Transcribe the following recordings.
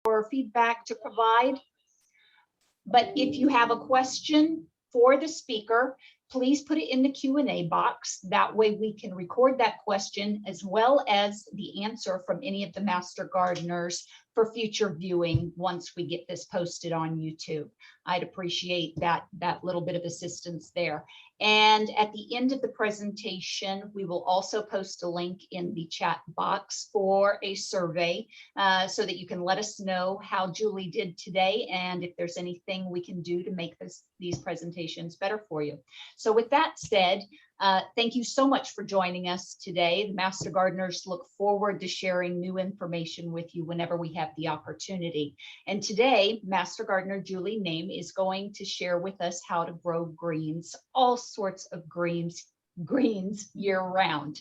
or feedback to provide. But if you have a question for the speaker, please put it in the Q&A box. That way we can record that question as well as the answer from any of the master gardeners for future viewing once we get this posted on YouTube. I'd appreciate that little bit of assistance there. And at the end of the presentation, we will also post a link in the chat box for a survey so that you can let us know how Julie did today and if there's anything we can do to make these presentations better for you. So with that said, thank you so much for joining us today. The Master Gardeners look forward to sharing new information with you whenever we have the opportunity. And today, Master Gardener Julie Name is going to share with us how to grow greens, all sorts of greens year round.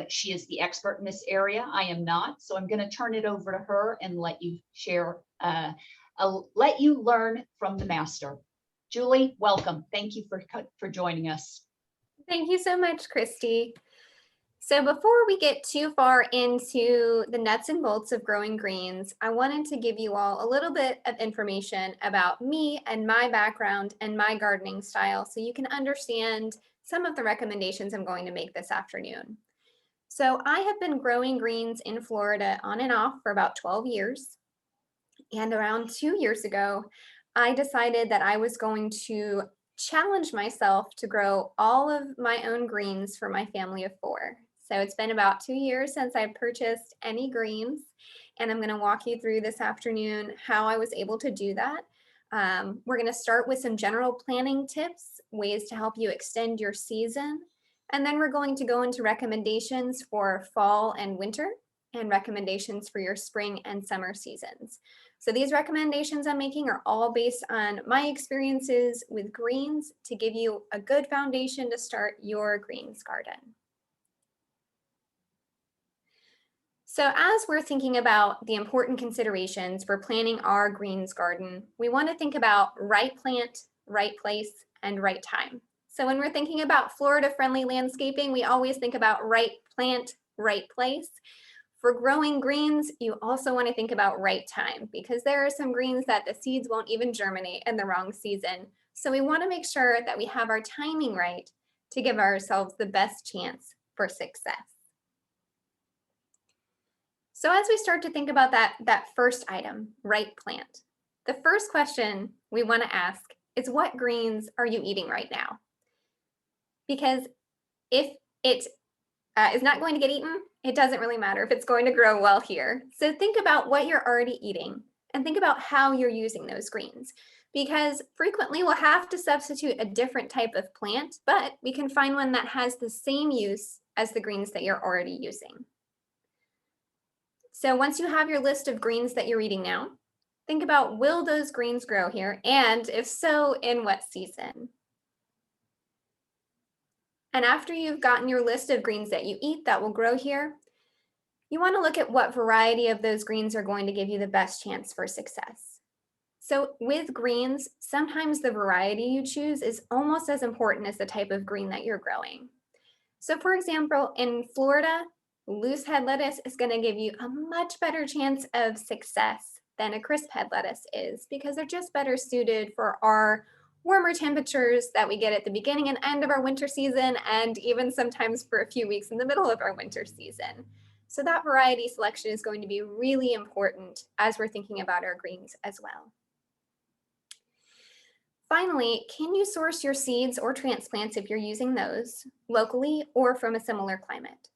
She is the expert in this area. I am not, so I'm going to turn it over to her and let you share, let you learn from the master. Julie, welcome. Thank you for joining us. Thank you so much, Christy. So before we get too far into the nuts and bolts of growing greens, I wanted to give you all a little bit of information about me and my background and my gardening style so you can understand some of the recommendations I'm going to make this afternoon. So I have been growing greens in Florida on and off for about 12 years. And around 2 years ago, I decided that I was going to challenge myself to grow all of my own greens for my family of 4. So it's been about 2 years since I purchased any greens, and I'm going to walk you through this afternoon how I was able to do that. We're going to start with some general planting tips, ways to help you extend your season, and then we're going to go into recommendations for fall and winter and recommendations for your spring and summer seasons. So these recommendations I'm making are all based on my experiences with greens to give you a good foundation to start your greens garden. So as we're thinking about the important considerations for planning our greens garden, we want to think about right plant, right place, and right time. So when we're thinking about Florida-friendly landscaping, we always think about right plant, right place. For growing greens, you also want to think about right time because there are some greens that the seeds won't even germinate in the wrong season. So we want to make sure that we have our timing right to give ourselves the best chance for success. So as we start to think about that first item, right plant, the first question we want to ask is what greens are you eating right now? Because if it is not going to get eaten, it doesn't really matter if it's going to grow well here. So think about what you're already eating and think about how you're using those greens, because frequently we'll have to substitute a different type of plant, but we can find one that has the same use as the greens that you're already using. So once you have your list of greens that you're eating now, think about, will those greens grow here? And if so, in what season? And after you've gotten your list of greens that you eat that will grow here, you want to look at what variety of those greens are going to give you the best chance for success. So with greens, sometimes the variety you choose is almost as important as the type of green that you're growing. So for example, in Florida, loose head lettuce is going to give you a much better chance of success than a crisp head lettuce is because they're just better suited for our warmer temperatures that we get at the beginning and end of our winter season, and even sometimes for a few weeks in the middle of our winter season. So that variety selection is going to be really important as we're thinking about our greens as well. Finally, can you source your seeds or transplants if you're using those locally or from a similar climate?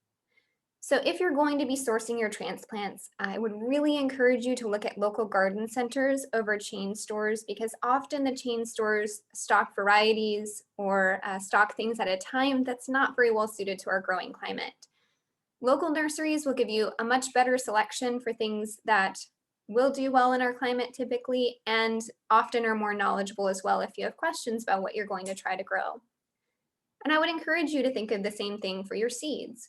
So if you're going to be sourcing your transplants, I would really encourage you to look at local garden centers over chain stores because often the chain stores stock varieties or stock things at a time that's not very well suited to our growing climate. Local nurseries will give you a much better selection for things that will do well in our climate typically and often are more knowledgeable as well if you have questions about what you're going to try to grow. And I would encourage you to think of the same thing for your seeds.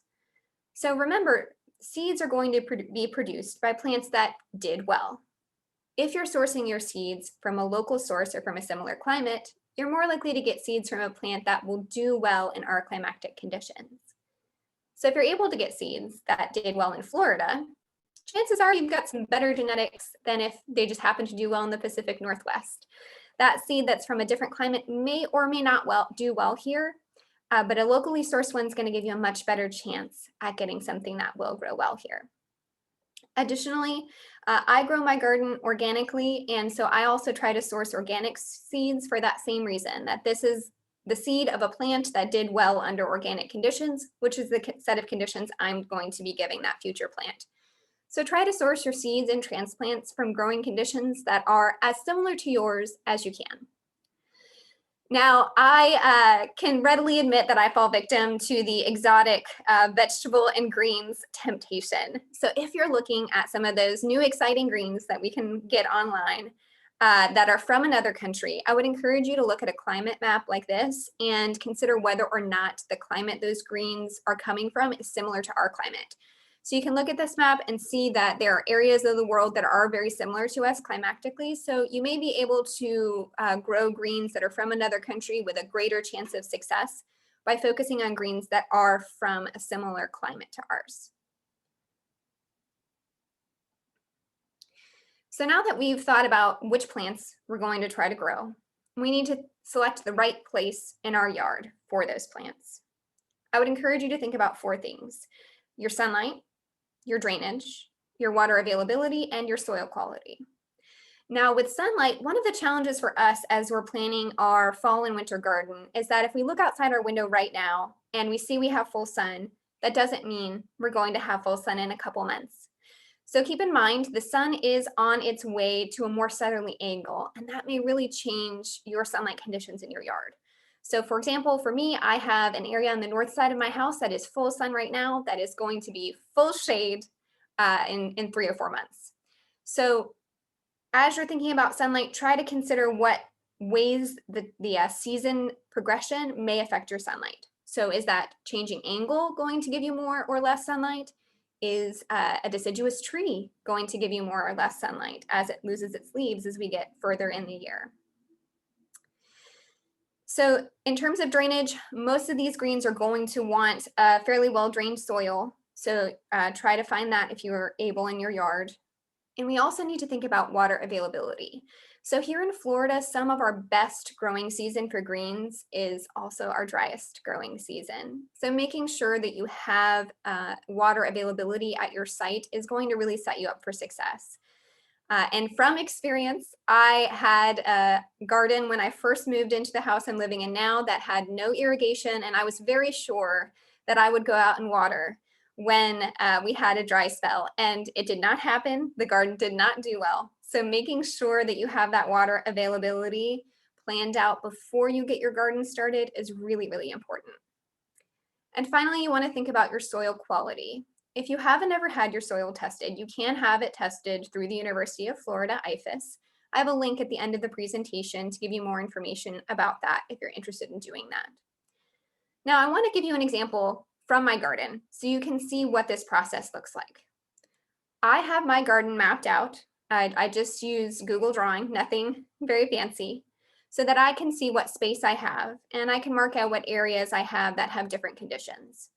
So remember, seeds are going to be produced by plants that did well. If you're sourcing your seeds from a local source or from a similar climate, you're more likely to get seeds from a plant that will do well in our climatic conditions. So if you're able to get seeds that did well in Florida, chances are you've got some better genetics than if they just happen to do well in the Pacific Northwest. That seed that's from a different climate may or may not do well here, but a locally sourced one is going to give you a much better chance at getting something that will grow well here. Additionally, I grow my garden organically, and so I also try to source organic seeds for that same reason, that this is the seed of a plant that did well under organic conditions, which is the set of conditions I'm going to be giving that future plant. So try to source your seeds and transplants from growing conditions that are as similar to yours as you can. Now, I can readily admit that I fall victim to the exotic vegetable and greens temptation. So if you're looking at some of those new exciting greens that we can get online that are from another country, I would encourage you to look at a climate map like this and consider whether or not the climate those greens are coming from is similar to our climate. So you can look at this map and see that there are areas of the world that are very similar to us climatically. So you may be able to grow greens that are from another country with a greater chance of success by focusing on greens that are from a similar climate to ours. So now that we've thought about which plants we're going to try to grow, we need to select the right place in our yard for those plants. I would encourage you to think about 4 things: your sunlight, your drainage, your water availability, and your soil quality. Now with sunlight, one of the challenges for us as we're planning our fall and winter garden is that if we look outside our window right now and we see we have full sun, that doesn't mean we're going to have full sun in a couple months. So keep in mind, the sun is on its way to a more southerly angle, and that may really change your sunlight conditions in your yard. So for example, for me, I have an area on the north side of my house that is full sun right now that is going to be full shade in 3 or 4 months. So as you're thinking about sunlight, try to consider what ways the season progression may affect your sunlight. So is that changing angle going to give you more or less sunlight? Is a deciduous tree going to give you more or less sunlight as it loses its leaves as we get further in the year? So in terms of drainage, most of these greens are going to want a fairly well-drained soil. So try to find that if you're able in your yard. And we also need to think about water availability. So here in Florida, some of our best growing season for greens is also our driest growing season. So making sure that you have water availability at your site is going to really set you up for success. And from experience, I had a garden when I first moved into the house I'm living in now that had no irrigation, and I was very sure that I would go out and water when we had a dry spell, and it did not happen. The garden did not do well. So making sure that you have that water availability planned out before you get your garden started is really, really important. And finally, you want to think about your soil quality. If you haven't ever had your soil tested, you can have it tested through the University of Florida, IFAS. I have a link at the end of the presentation to give you more information about that if you're interested in doing that. Now, I want to give you an example from my garden so you can see what this process looks like. I have my garden mapped out. I just use Google Drawing, nothing very fancy, so that I can see what space I have, and I can mark out what areas I have that have different conditions.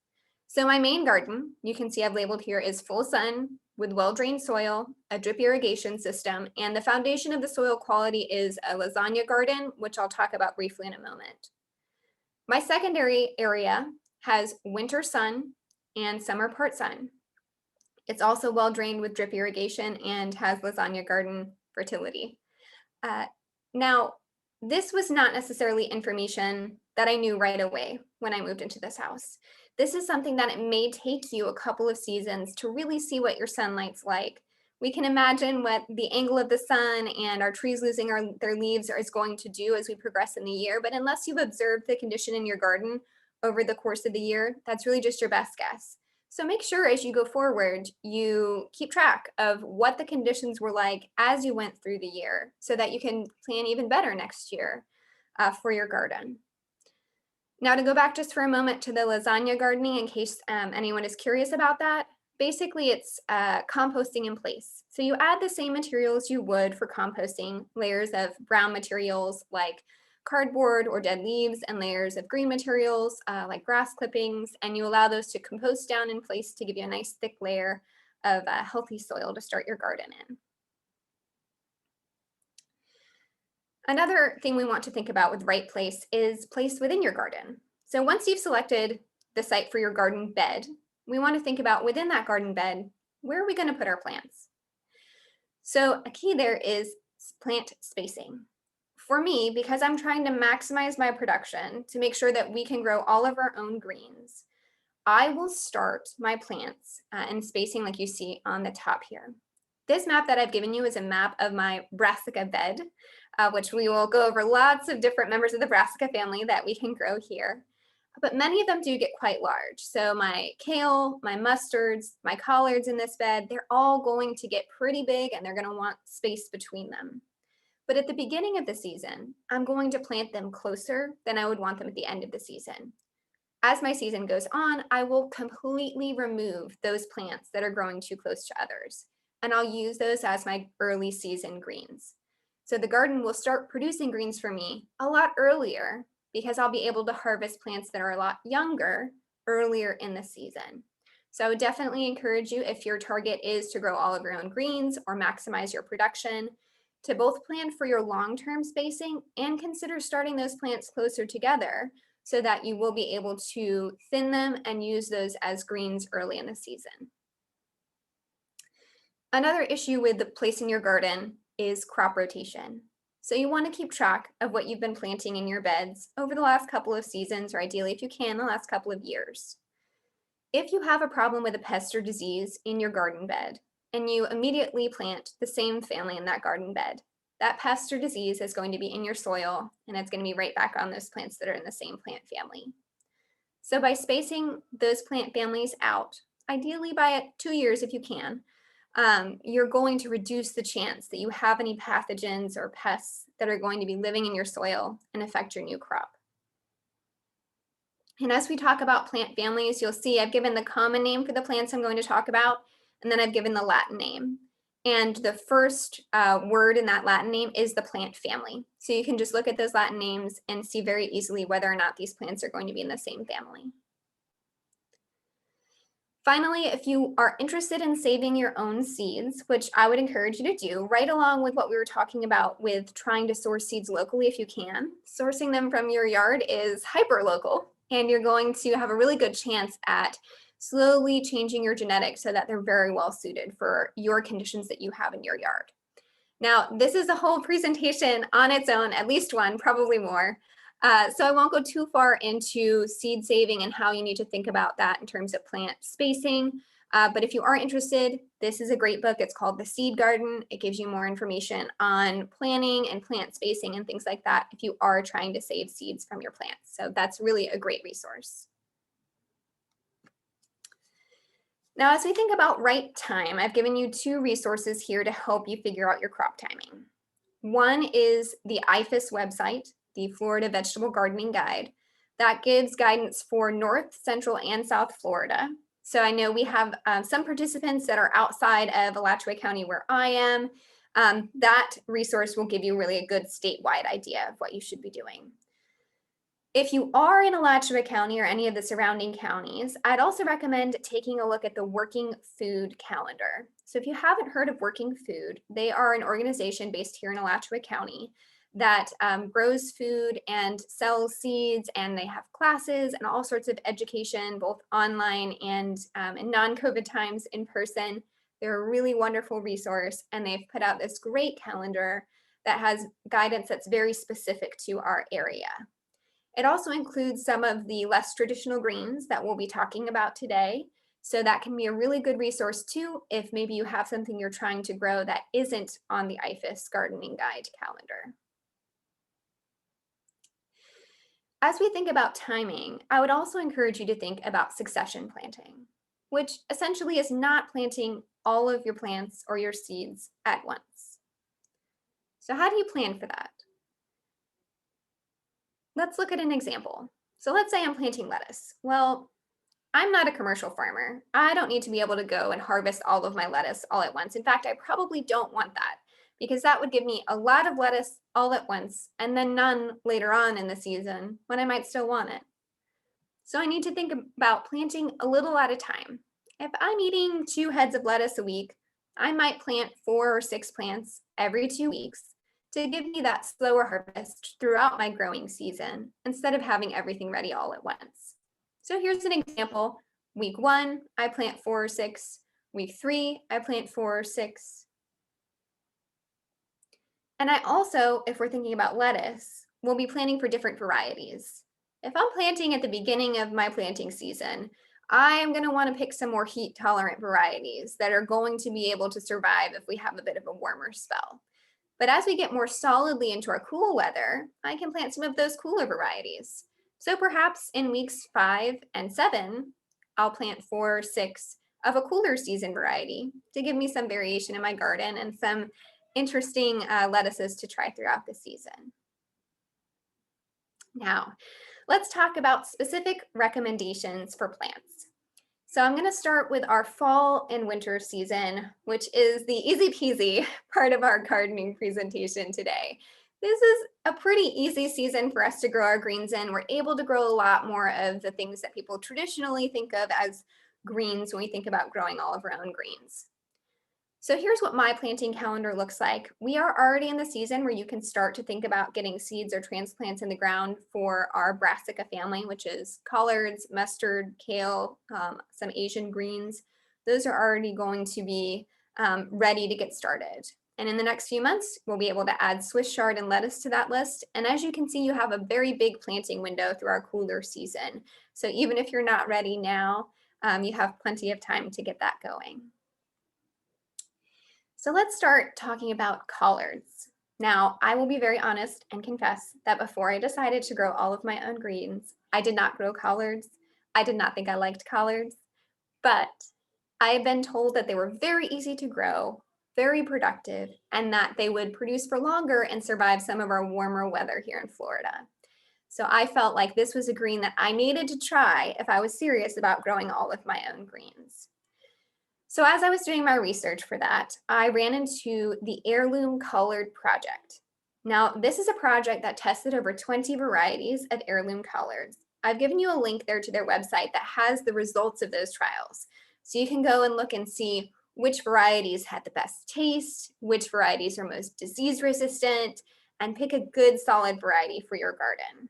So my main garden, you can see I've labeled here, is full sun with well-drained soil, a drip irrigation system, and the foundation of the soil quality is a lasagna garden, which I'll talk about briefly in a moment. My secondary area has winter sun and summer part sun. It's also well-drained with drip irrigation and has lasagna garden fertility. Now, this was not necessarily information that I knew right away when I moved into this house. This is something that it may take you a couple of seasons to really see what your sunlight's like. We can imagine what the angle of the sun and our trees losing their leaves is going to do as we progress in the year, but unless you've observed the condition in your garden over the course of the year, that's really just your best guess. So make sure as you go forward, you keep track of what the conditions were like as you went through the year so that you can plan even better next year for your garden. Now to go back just for a moment to the lasagna gardening in case anyone is curious about that, basically it's composting in place. So you add the same materials you would for composting, layers of brown materials like cardboard or dead leaves and layers of green materials like grass clippings, and you allow those to compost down in place to give you a nice thick layer of healthy soil to start your garden in. Another thing we want to think about with right place is place within your garden. So once you've selected the site for your garden bed, we want to think about within that garden bed, where are we going to put our plants? So a key there is plant spacing. For me, because I'm trying to maximize my production to make sure that we can grow all of our own greens, I will start my plants in spacing like you see on the top here. This map that I've given you is a map of my brassica bed, which we will go over lots of different members of the brassica family that we can grow here. But many of them do get quite large. So my kale, my mustards, my collards in this bed, they're all going to get pretty big and they're going to want space between them. But at the beginning of the season, I'm going to plant them closer than I would want them at the end of the season. As my season goes on, I will completely remove those plants that are growing too close to others, and I'll use those as my early season greens. So the garden will start producing greens for me a lot earlier because I'll be able to harvest plants that are a lot younger earlier in the season. So I would definitely encourage you, if your target is to grow all of your own greens or maximize your production, to both plan for your long-term spacing and consider starting those plants closer together so that you will be able to thin them and use those as greens early in the season. Another issue with placing your garden is crop rotation. So you want to keep track of what you've been planting in your beds over the last couple of seasons, or ideally if you can, the last couple of years. If you have a problem with a pest or disease in your garden bed, and you immediately plant the same family in that garden bed, that pest or disease is going to be in your soil and it's going to be right back on those plants that are in the same plant family. So by spacing those plant families out, ideally by 2 years if you can, you're going to reduce the chance that you have any pathogens or pests that are going to be living in your soil and affect your new crop. And as we talk about plant families, you'll see I've given the common name for the plants I'm going to talk about, and then I've given the Latin name. And the first word in that Latin name is the plant family. So you can just look at those Latin names and see very easily whether or not these plants are going to be in the same family. Finally, if you are interested in saving your own seeds, which I would encourage you to do, right along with what we were talking about with trying to source seeds locally if you can, sourcing them from your yard is hyper local, and you're going to have a really good chance at slowly changing your genetics so that they're very well suited for your conditions that you have in your yard. Now, this is a whole presentation on its own, at least one, probably more. So I won't go too far into seed saving and how you need to think about that in terms of plant spacing. But if you are interested, this is a great book. It's called The Seed Garden. It gives you more information on planning and plant spacing and things like that if you are trying to save seeds from your plants. So that's really a great resource. Now, as we think about right time, I've given you 2 resources here to help you figure out your crop timing. One is the IFAS website, the Florida Vegetable Gardening Guide, that gives guidance for North, Central, and South Florida. So I know we have some participants that are outside of Alachua County where I am. That resource will give you really a good statewide idea of what you should be doing. If you are in Alachua County or any of the surrounding counties, I'd also recommend taking a look at the Working Food Calendar. So if you haven't heard of Working Food, they are an organization based here in Alachua County that grows food and sells seeds, and they have classes and all sorts of education, both online and in non-COVID times in person. They're a really wonderful resource, and they've put out this great calendar that has guidance that's very specific to our area. It also includes some of the less traditional greens that we'll be talking about today. So that can be a really good resource too, if maybe you have something you're trying to grow that isn't on the IFAS Gardening Guide calendar. As we think about timing, I would also encourage you to think about succession planting, which essentially is not planting all of your plants or your seeds at once. So how do you plan for that? Let's look at an example. So let's say I'm planting lettuce. Well, I'm not a commercial farmer. I don't need to be able to go and harvest all of my lettuce all at once. In fact, I probably don't want that because that would give me a lot of lettuce all at once and then none later on in the season when I might still want it. So I need to think about planting a little at a time. If I'm eating 2 heads of lettuce a week, I might plant 4 or 6 plants every 2 weeks to give me that slower harvest throughout my growing season instead of having everything ready all at once. So here's an example. Week 1, I plant 4 or 6. Week 3, I plant 4 or 6. And I also, if we're thinking about lettuce, will be planting for different varieties. If I'm planting at the beginning of my planting season, I am going to want to pick some more heat tolerant varieties that are going to be able to survive if we have a bit of a warmer spell. But as we get more solidly into our cool weather, I can plant some of those cooler varieties. So perhaps in weeks 5 and 7, I'll plant 4 or 6 of a cooler season variety to give me some variation in my garden and some interesting lettuces to try throughout the season. Now, let's talk about specific recommendations for plants. So I'm going to start with our fall and winter season, which is the easy peasy part of our gardening presentation today. This is a pretty easy season for us to grow our greens in. We're able to grow a lot more of the things that people traditionally think of as greens when we think about growing all of our own greens. So here's what my planting calendar looks like. We are already in the season where you can start to think about getting seeds or transplants in the ground for our brassica family, which is collards, mustard, kale, some Asian greens. Those are already going to be ready to get started. And in the next few months, we'll be able to add Swiss chard and lettuce to that list. And as you can see, you have a very big planting window through our cooler season. So even if you're not ready now, you have plenty of time to get that going. So let's start talking about collards. Now, I will be very honest and confess that before I decided to grow all of my own greens, I did not grow collards. I did not think I liked collards, but I have been told that they were very easy to grow, very productive, and that they would produce for longer and survive some of our warmer weather here in Florida. So I felt like this was a green that I needed to try if I was serious about growing all of my own greens. So as I was doing my research for that, I ran into the Heirloom Collard Project. Now, this is a project that tested over 20 varieties of heirloom collards. I've given you a link there to their website that has the results of those trials. So you can go and look and see which varieties had the best taste, which varieties are most disease resistant, and pick a good solid variety for your garden.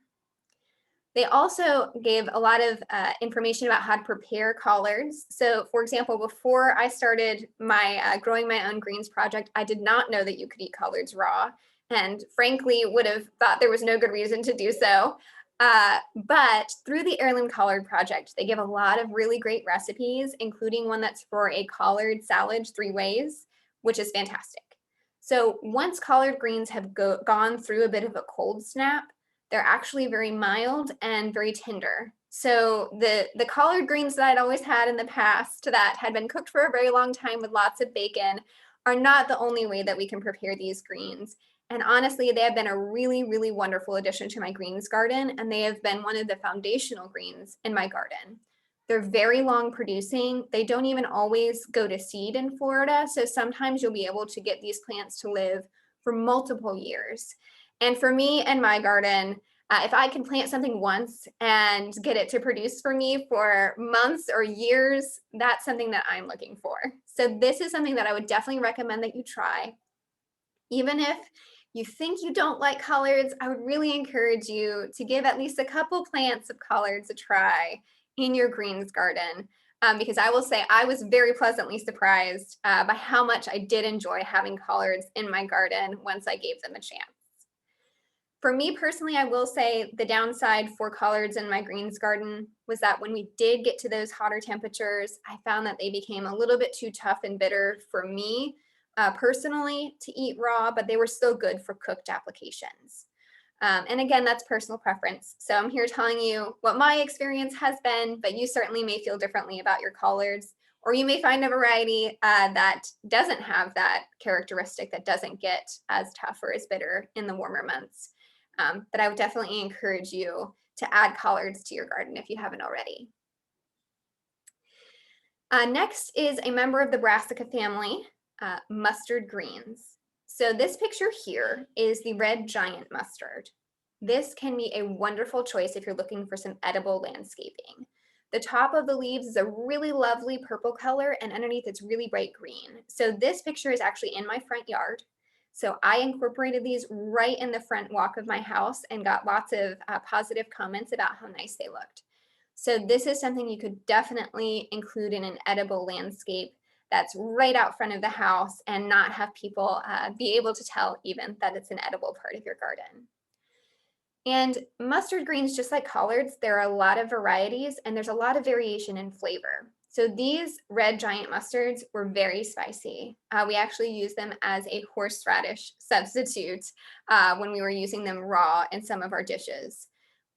They also gave a lot of information about how to prepare collards. So for example, before I started my growing my own greens project, I did not know that you could eat collards raw, and frankly would have thought there was no good reason to do so. But through the Heirloom Collard Project, they give a lot of really great recipes, including one that's for a collard salad 3 ways, which is fantastic. So once collard greens have gone through a bit of a cold snap, they're actually very mild and very tender. So the collard greens that I'd always had in the past that had been cooked for a very long time with lots of bacon are not the only way that we can prepare these greens. And honestly, they have been a really, really wonderful addition to my greens garden, and they have been one of the foundational greens in my garden. They're very long producing. They don't even always go to seed in Florida, so sometimes you'll be able to get these plants to live for multiple years. And for me and my garden, if I can plant something once and get it to produce for me for months or years, that's something that I'm looking for. So this is something that I would definitely recommend that you try. Even if you think you don't like collards, I would really encourage you to give at least a couple plants of collards a try in your greens garden. Because I will say I was very pleasantly surprised by how much I did enjoy having collards in my garden once I gave them a chance. For me personally, I will say the downside for collards in my greens garden was that when we did get to those hotter temperatures, I found that they became a little bit too tough and bitter for me personally to eat raw, but they were still good for cooked applications. And again, that's personal preference. So I'm here telling you what my experience has been, but you certainly may feel differently about your collards, or you may find a variety that doesn't have that characteristic, that doesn't get as tough or as bitter in the warmer months. But I would definitely encourage you to add collards to your garden if you haven't already. Next is a member of the brassica family, mustard greens. So this picture here is the red giant mustard. This can be a wonderful choice if you're looking for some edible landscaping. The top of the leaves is a really lovely purple color, and underneath it's really bright green. So this picture is actually in my front yard. So I incorporated these right in the front walk of my house and got lots of positive comments about how nice they looked. So this is something you could definitely include in an edible landscape that's right out front of the house and not have people be able to tell even that it's an edible part of your garden. And mustard greens, just like collards, there are a lot of varieties and there's a lot of variation in flavor. So these red giant mustards were very spicy. We actually used them as a horseradish substitute when we were using them raw in some of our dishes.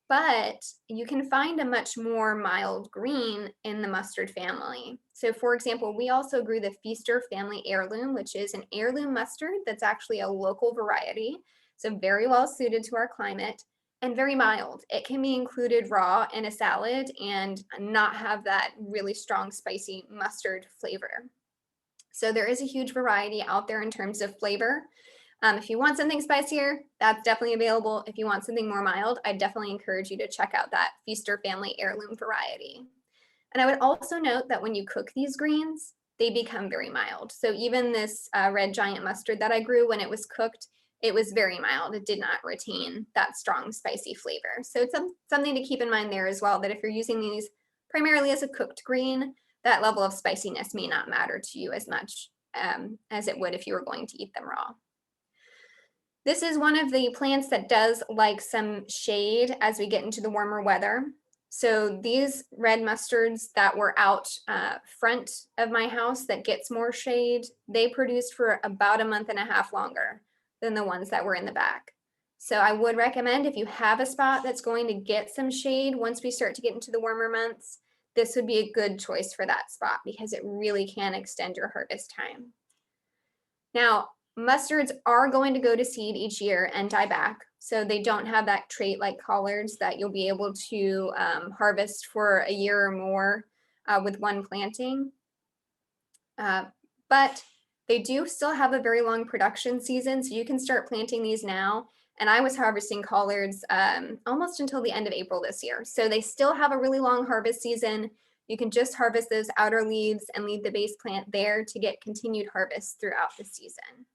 But you can find a much more mild green in the mustard family. So for example, we also grew the Feaster family heirloom, which is an heirloom mustard that's actually a local variety. So very well suited to our climate and very mild. It can be included raw in a salad and not have that really strong spicy mustard flavor. So there is a huge variety out there in terms of flavor. If you want something spicier, that's definitely available. If you want something more mild, I definitely encourage you to check out that Feaster family heirloom variety. And I would also note that when you cook these greens, they become very mild. So even this red giant mustard that I grew, when it was cooked, it was very mild. It did not retain that strong spicy flavor. So it's something to keep in mind there as well, that if you're using these primarily as a cooked green, that level of spiciness may not matter to you as much as it would if you were going to eat them raw. This is one of the plants that does like some shade as we get into the warmer weather. So these red mustards that were out front of my house that gets more shade, they produced for about a month and a half longer than the ones that were in the back. So I would recommend, if you have a spot that's going to get some shade once we start to get into the warmer months, this would be a good choice for that spot because it really can extend your harvest time. Now, mustards are going to go to seed each year and die back. So they don't have that trait like collards that you'll be able to harvest for a year or more with one planting. But they do still have a very long production season, so you can start planting these now. And I was harvesting collards almost until the end of April this year. So they still have a really long harvest season. You can just harvest those outer leaves and leave the base plant there to get continued harvest throughout the season.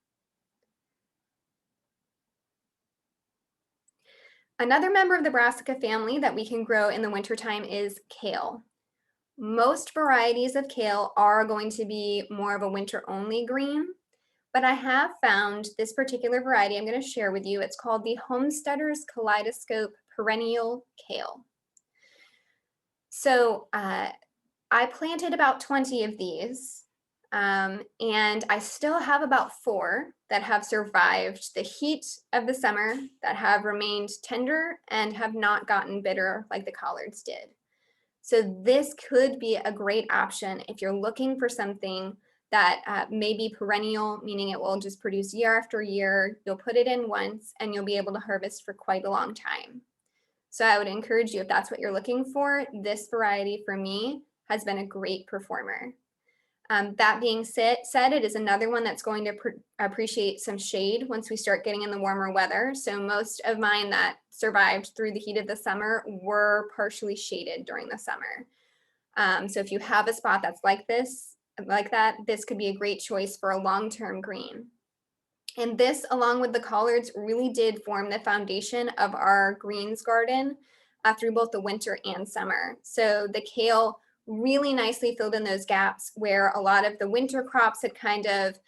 Another member of the brassica family that we can grow in the wintertime is kale. Most varieties of kale are going to be more of a winter-only green, but I have found this particular variety I'm going to share with you. It's called the Homesteader's Kaleidoscope Perennial Kale. So I planted about 20 of these, and I still have about 4 that have survived the heat of the summer, that have remained tender and have not gotten bitter like the collards did. So this could be a great option if you're looking for something that may be perennial, meaning it will just produce year after year. You'll put it in once and you'll be able to harvest for quite a long time. So I would encourage you, if that's what you're looking for, this variety for me has been a great performer. That being said, it is another one that's going to appreciate some shade once we start getting in the warmer weather. So most of mine that survived through the heat of the summer were partially shaded during the summer. So if you have a spot that's like that, this could be a great choice for a long-term green. And this, along with the collards, really did form the foundation of our greens garden through both the winter and summer. So the kale really nicely filled in those gaps where a lot of the winter crops had kind of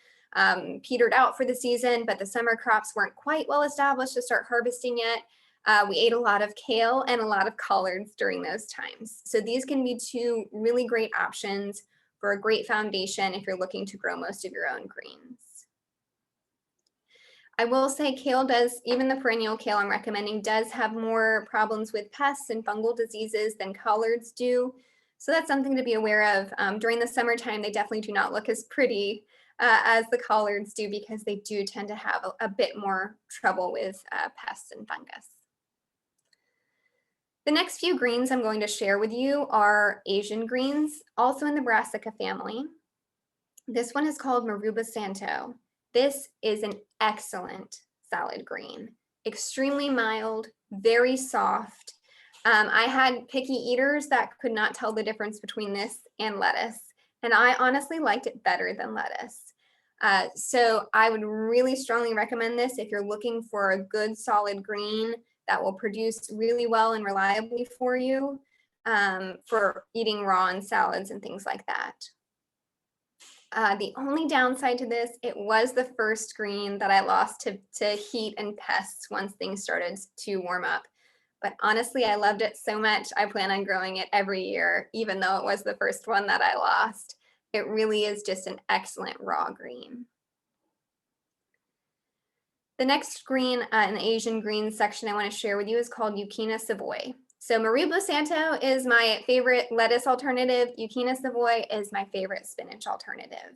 petered out for the season, but the summer crops weren't quite well established to start harvesting yet. We ate a lot of kale and a lot of collards during those times. So these can be 2 really great options for a great foundation if you're looking to grow most of your own greens. I will say kale does, even the perennial kale I'm recommending, does have more problems with pests and fungal diseases than collards do. So that's something to be aware of. During the summertime, they definitely do not look as pretty as the collards do because they do tend to have a bit more trouble with pests and fungus. The next few greens I'm going to share with you are Asian greens, also in the brassica family. This one is called Maruba Santo. This is an excellent salad green, extremely mild, very soft. I had picky eaters that could not tell the difference between this and lettuce, and I honestly liked it better than lettuce. So I would really strongly recommend this if you're looking for a good solid green that will produce really well and reliably for you, for eating raw in salads and things like that. The only downside to this, it was the first green that I lost to heat and pests once things started to warm up. But honestly, I loved it so much, I plan on growing it every year, even though it was the first one that I lost. It really is just an excellent raw green. The next green in the Asian greens section I want to share with you is called Yukina Savoy. So Maruba Santo is my favorite lettuce alternative. Yukina Savoy is my favorite spinach alternative.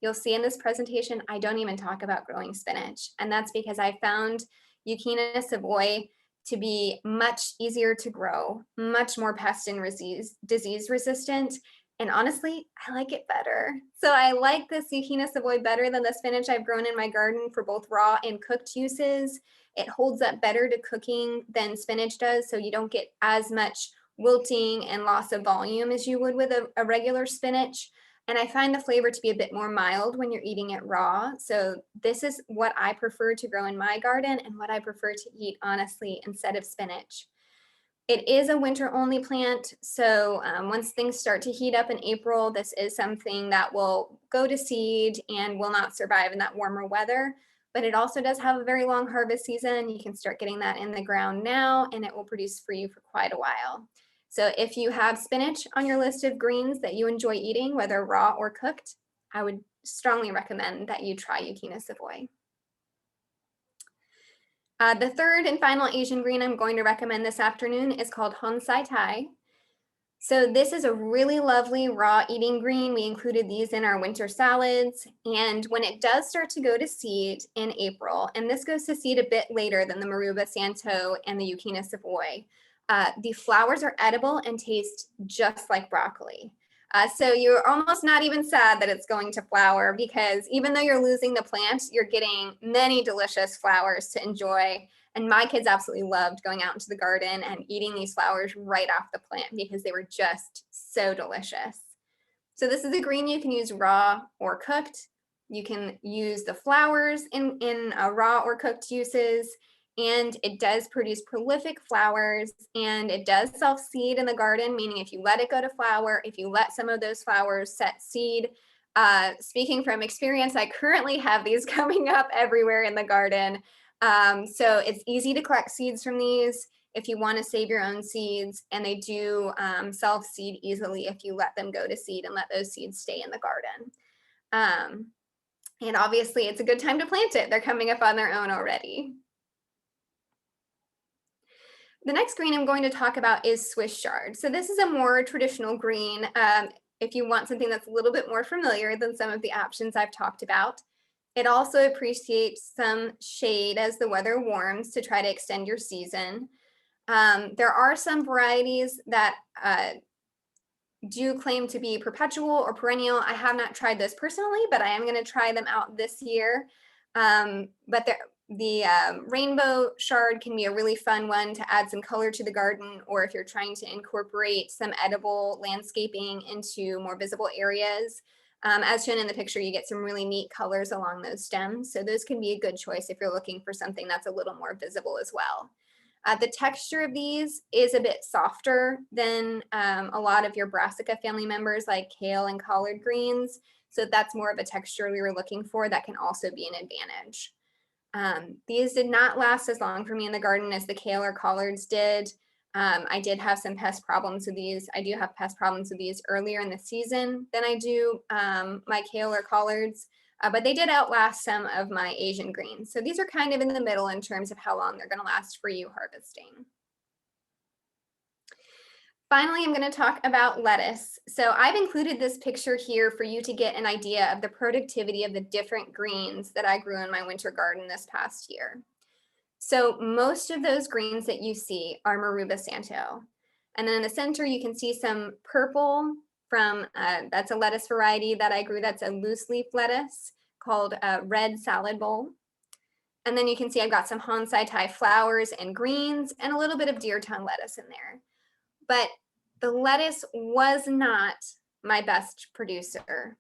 You'll see in this presentation, I don't even talk about growing spinach. And that's because I found Yukina Savoy to be much easier to grow, much more pest and disease resistant. And honestly, I like it better. So I like this Yukina Savoy better than the spinach I've grown in my garden for both raw and cooked uses. It holds up better to cooking than spinach does, so you don't get as much wilting and loss of volume as you would with a regular spinach. And I find the flavor to be a bit more mild when you're eating it raw. So this is what I prefer to grow in my garden and what I prefer to eat, honestly, instead of spinach. It is a winter only plant, so once things start to heat up in April, this is something that will go to seed and will not survive in that warmer weather. But it also does have a very long harvest season. You can start getting that in the ground now, and it will produce for you for quite a while. So if you have spinach on your list of greens that you enjoy eating, whether raw or cooked, I would strongly recommend that you try Yukina Savoy. The third and final Asian green I'm going to recommend this afternoon is called Hongsai Thai. So this is a really lovely raw eating green. We included these in our winter salads. And when it does start to go to seed in April, and this goes to seed a bit later than the Maruba Santo and the Yukina Savoy, the flowers are edible and taste just like broccoli. So you're almost not even sad that it's going to flower, because even though you're losing the plant, you're getting many delicious flowers to enjoy. And my kids absolutely loved going out into the garden and eating these flowers right off the plant because they were just so delicious. So this is a green you can use raw or cooked. You can use the flowers in raw or cooked uses. And it does produce prolific flowers, and it does self-seed in the garden, meaning if you let it go to flower, if you let some of those flowers set seed. Speaking from experience, I currently have these coming up everywhere in the garden. So it's easy to collect seeds from these if you want to save your own seeds, and they do self-seed easily if you let them go to seed and let those seeds stay in the garden. And obviously it's a good time to plant it. They're coming up on their own already. The next green I'm going to talk about is Swiss chard. So this is a more traditional green if you want something that's a little bit more familiar than some of the options I've talked about. It also appreciates some shade as the weather warms to try to extend your season. There are some varieties that do claim to be perpetual or perennial. I have not tried those personally, but I am going to try them out this year. But the rainbow chard can be a really fun one to add some color to the garden, or if you're trying to incorporate some edible landscaping into more visible areas. As shown in the picture, you get some really neat colors along those stems. So those can be a good choice if you're looking for something that's a little more visible as well. The texture of these is a bit softer than a lot of your brassica family members like kale and collard greens. So if that's more of a texture we were looking for, that can also be an advantage. These did not last as long for me in the garden as the kale or collards did. I did have some pest problems with these. I do have pest problems with these earlier in the season than I do my kale or collards, but they did outlast some of my Asian greens. So these are kind of in the middle in terms of how long they're going to last for you harvesting. Finally, I'm going to talk about lettuce. So I've included this picture here for you to get an idea of the productivity of the different greens that I grew in my winter garden this past year. So most of those greens that you see are Maruba Santo. And then in the center, you can see some purple from, that's a lettuce variety that I grew. That's a loose leaf lettuce called Red Salad Bowl. And then you can see I've got some Hongsai Thai flowers and greens and a little bit of deer tongue lettuce in there. But the lettuce was not my best producer.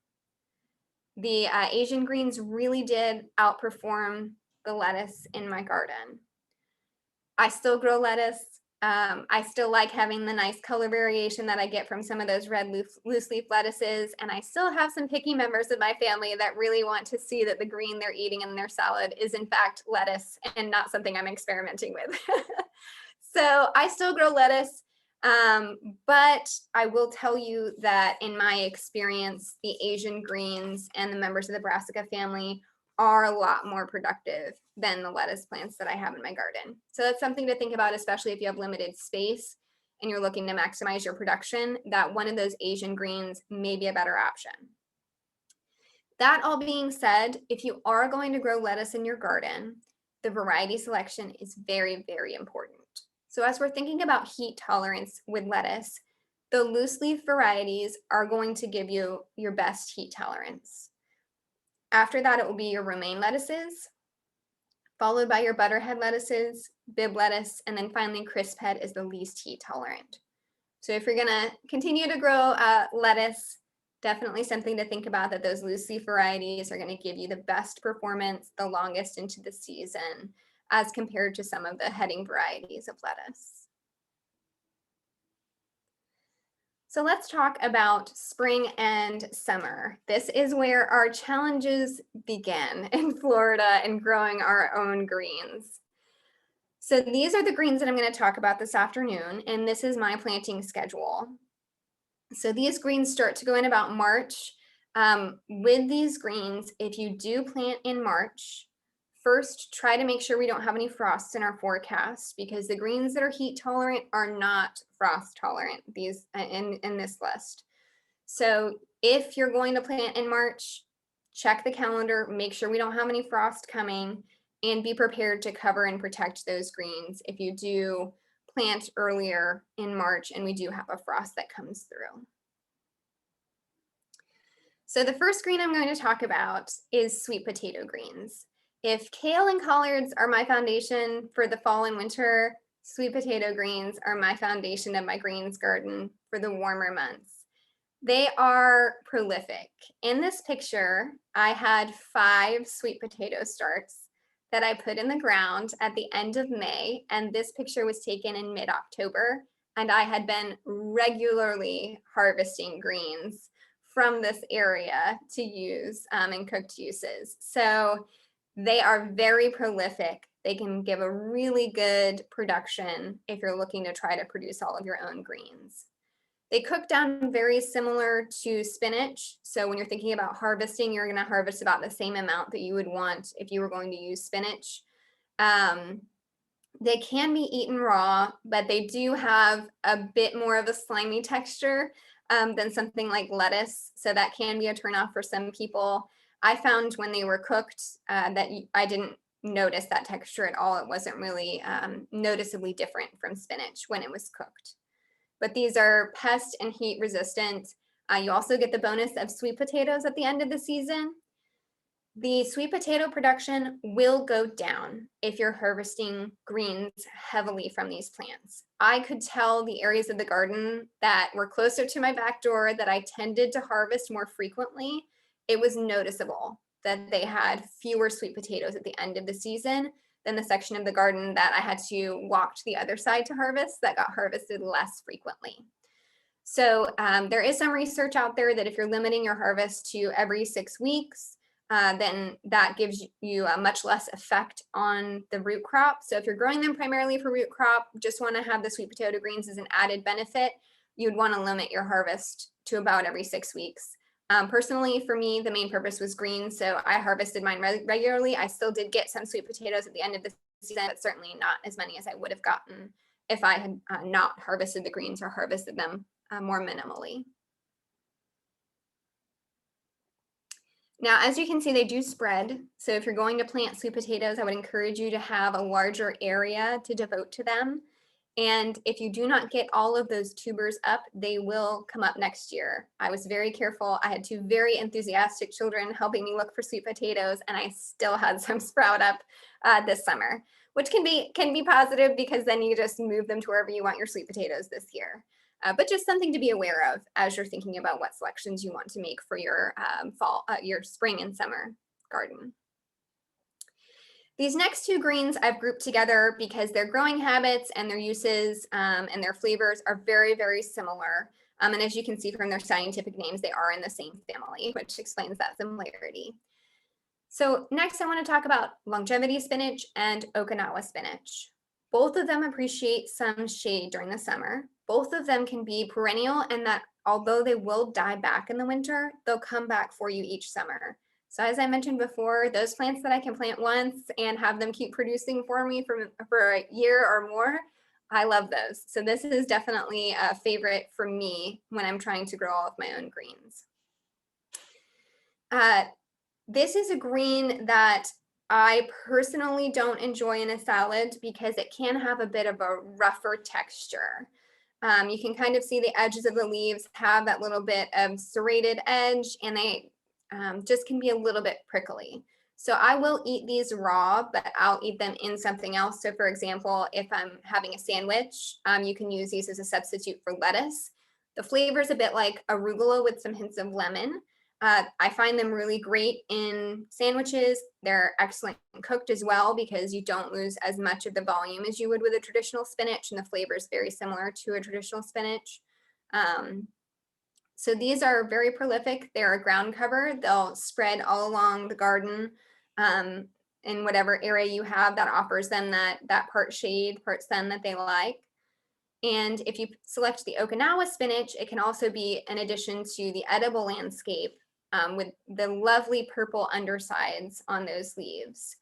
The Asian greens really did outperform the lettuce in my garden. I still grow lettuce. I still like having the nice color variation that I get from some of those red loose leaf lettuces. And I still have some picky members of my family that really want to see that the green they're eating in their salad is in fact lettuce and not something I'm experimenting with. So I still grow lettuce, but I will tell you that in my experience, the Asian greens and the members of the brassica family are a lot more productive than the lettuce plants that I have in my garden. So that's something to think about, especially if you have limited space and you're looking to maximize your production, that one of those Asian greens may be a better option. That all being said, if you are going to grow lettuce in your garden, the variety selection is very, very important. So as we're thinking about heat tolerance with lettuce, the loose leaf varieties are going to give you your best heat tolerance. After that, it will be your romaine lettuces, followed by your butterhead lettuces, bib lettuce, and then finally crisp head is the least heat tolerant. So if you're gonna continue to grow lettuce, definitely something to think about, that those loose leaf varieties are gonna give you the best performance the longest into the season as compared to some of the heading varieties of lettuce. So let's talk about spring and summer. This is where our challenges begin in Florida and growing our own greens. So these are the greens that I'm going to talk about this afternoon, and this is my planting schedule. So these greens start to go in about March. With these greens, if you do plant in March, first try to make sure we don't have any frosts in our forecast, because the greens that are heat tolerant are not frost tolerant, these in this list. So if you're going to plant in March, check the calendar, make sure we don't have any frost coming, and be prepared to cover and protect those greens if you do plant earlier in March and we do have a frost that comes through. So the first green I'm going to talk about is sweet potato greens. If kale and collards are my foundation for the fall and winter, sweet potato greens are my foundation of my greens garden for the warmer months. They are prolific. In this picture, I had 5 sweet potato starts that I put in the ground at the end of May, and this picture was taken in mid-October, and I had been regularly harvesting greens from this area to use in cooked uses. So they are very prolific. They can give a really good production if you're looking to try to produce all of your own greens. They cook down very similar to spinach. So when you're thinking about harvesting, you're going to harvest about the same amount that you would want if you were going to use spinach. They can be eaten raw, but they do have a bit more of a slimy texture than something like lettuce. So that can be a turnoff for some people. I found when they were cooked that I didn't notice that texture at all. It wasn't really noticeably different from spinach when it was cooked. But these are pest and heat resistant. You also get the bonus of sweet potatoes at the end of the season. The sweet potato production will go down if you're harvesting greens heavily from these plants. I could tell the areas of the garden that were closer to my back door that I tended to harvest more frequently. It was noticeable that they had fewer sweet potatoes at the end of the season than the section of the garden that I had to walk to the other side to harvest that got harvested less frequently. So there is some research out there that if you're limiting your harvest to every 6 weeks, then that gives you a much less effect on the root crop. So if you're growing them primarily for root crop, just want to have the sweet potato greens as an added benefit, you'd want to limit your harvest to about every 6 weeks. Personally, for me, the main purpose was greens, so I harvested mine regularly. I still did get some sweet potatoes at the end of the season, but certainly not as many as I would have gotten if I had not harvested the greens or harvested them more minimally. Now, as you can see, they do spread. So if you're going to plant sweet potatoes, I would encourage you to have a larger area to devote to them. And if you do not get all of those tubers up, they will come up next year. I was very careful. I had two very enthusiastic children helping me look for sweet potatoes, and I still had some sprout up this summer, which can be positive because then you just move them to wherever you want your sweet potatoes this year. But just something to be aware of as you're thinking about what selections you want to make for your your spring and summer garden. These next two greens I've grouped together because their growing habits and their uses and their flavors are very, very similar. And as you can see from their scientific names, they are in the same family, which explains that similarity. So next I want to talk about longevity spinach and Okinawa spinach. Both of them appreciate some shade during the summer. Both of them can be perennial, and that although they will die back in the winter, they'll come back for you each summer. So as I mentioned before, those plants that I can plant once and have them keep producing for me for a year or more, I love those. So this is definitely a favorite for me when I'm trying to grow all of my own greens. This is a green that I personally don't enjoy in a salad because it can have a bit of a rougher texture. You can kind of see the edges of the leaves have that little bit of serrated edge, and they just can be a little bit prickly. So I will eat these raw, but I'll eat them in something else. So for example, if I'm having a sandwich, you can use these as a substitute for lettuce. The flavor is a bit like arugula with some hints of lemon. I find them really great in sandwiches. They're excellent cooked as well because you don't lose as much of the volume as you would with a traditional spinach, and the flavor is very similar to a traditional spinach. So these are very prolific. They're a ground cover. They'll spread all along the garden in whatever area you have that offers them that part shade, part sun that they like. And if you select the Okinawa spinach, it can also be an addition to the edible landscape with the lovely purple undersides on those leaves.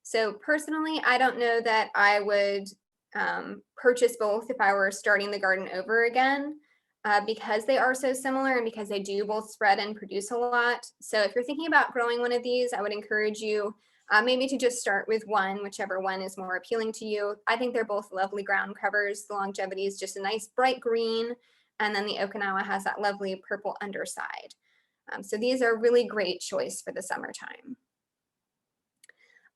So personally, I don't know that I would purchase both if I were starting the garden over again because they are so similar and because they do both spread and produce a lot. So if you're thinking about growing one of these, I would encourage you maybe to just start with one, whichever one is more appealing to you. I think they're both lovely ground covers. The longevity is just a nice bright green, and then the Okinawa has that lovely purple underside. So these are a really great choice for the summertime.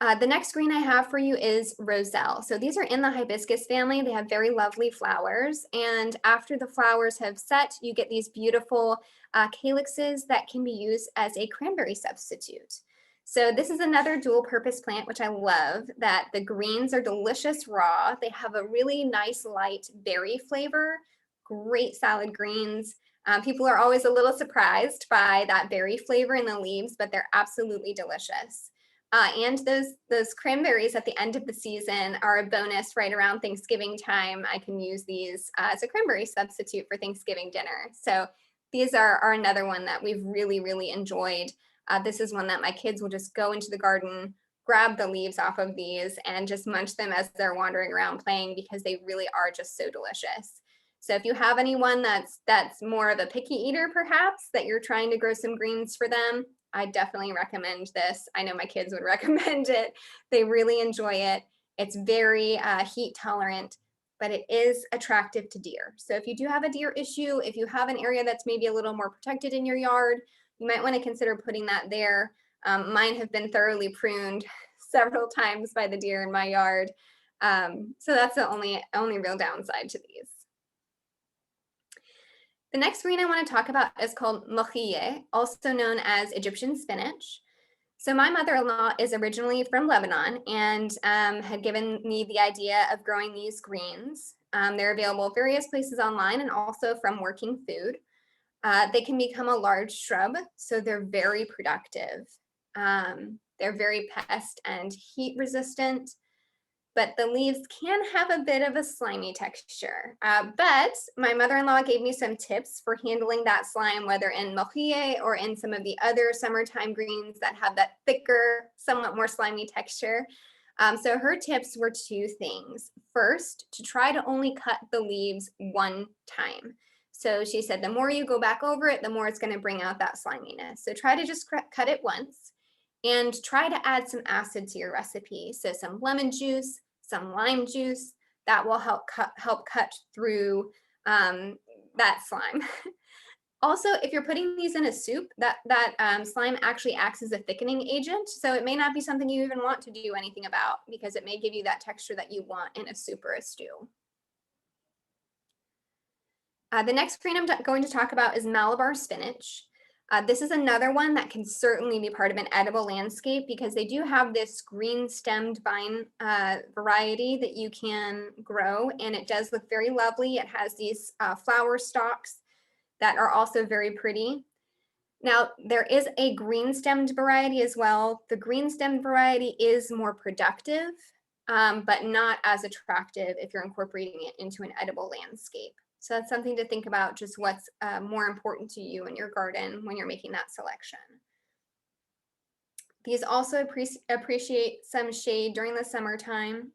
The next green I have for you is Roselle. So these are in the hibiscus family. They have very lovely flowers, and after the flowers have set, you get these beautiful calyxes that can be used as a cranberry substitute. So this is another dual purpose plant, which I love, that the greens are delicious raw. They have a really nice light berry flavor, great salad greens. People are always a little surprised by that berry flavor in the leaves, but they're absolutely delicious. And those cranberries at the end of the season are a bonus right around Thanksgiving time. I can use these as a cranberry substitute for Thanksgiving dinner. So these are another one that we've really, really enjoyed. This is one that my kids will just go into the garden, grab the leaves off of these, and just munch them as they're wandering around playing because they really are just so delicious. So if you have anyone that's more of a picky eater, perhaps, that you're trying to grow some greens for them, I definitely recommend this. I know my kids would recommend it. They really enjoy it. It's very heat tolerant, but it is attractive to deer. So if you do have a deer issue, if you have an area that's maybe a little more protected in your yard, you might want to consider putting that there. Mine have been thoroughly pruned several times by the deer in my yard. So that's the only real downside to these. The next green I want to talk about is called mochie, also known as Egyptian spinach. So my mother-in-law is originally from Lebanon and had given me the idea of growing these greens. They're available at various places online and also from Working Food. They can become a large shrub, so they're very productive. They're very pest and heat resistant, but the leaves can have a bit of a slimy texture. But my mother-in-law gave me some tips for handling that slime, whether in mochie or in some of the other summertime greens that have that thicker, somewhat more slimy texture. So her tips were two things. First, to try to only cut the leaves one time. So she said, the more you go back over it, the more it's going to bring out that sliminess. So try to just cut it once and try to add some acid to your recipe. So some lemon juice, some lime juice, that will help cut through that slime. Also, if you're putting these in a soup, that slime actually acts as a thickening agent. So it may not be something you even want to do anything about because it may give you that texture that you want in a soup or a stew. The next green I'm going to talk about is Malabar spinach. This is another one that can certainly be part of an edible landscape because they do have this green stemmed vine variety that you can grow, and it does look very lovely. It has these flower stalks that are also very pretty. Now, there is a green stemmed variety as well. The green stemmed variety is more productive, but not as attractive if you're incorporating it into an edible landscape. So that's something to think about, just what's more important to you in your garden when you're making that selection. These also appreciate some shade during the summertime.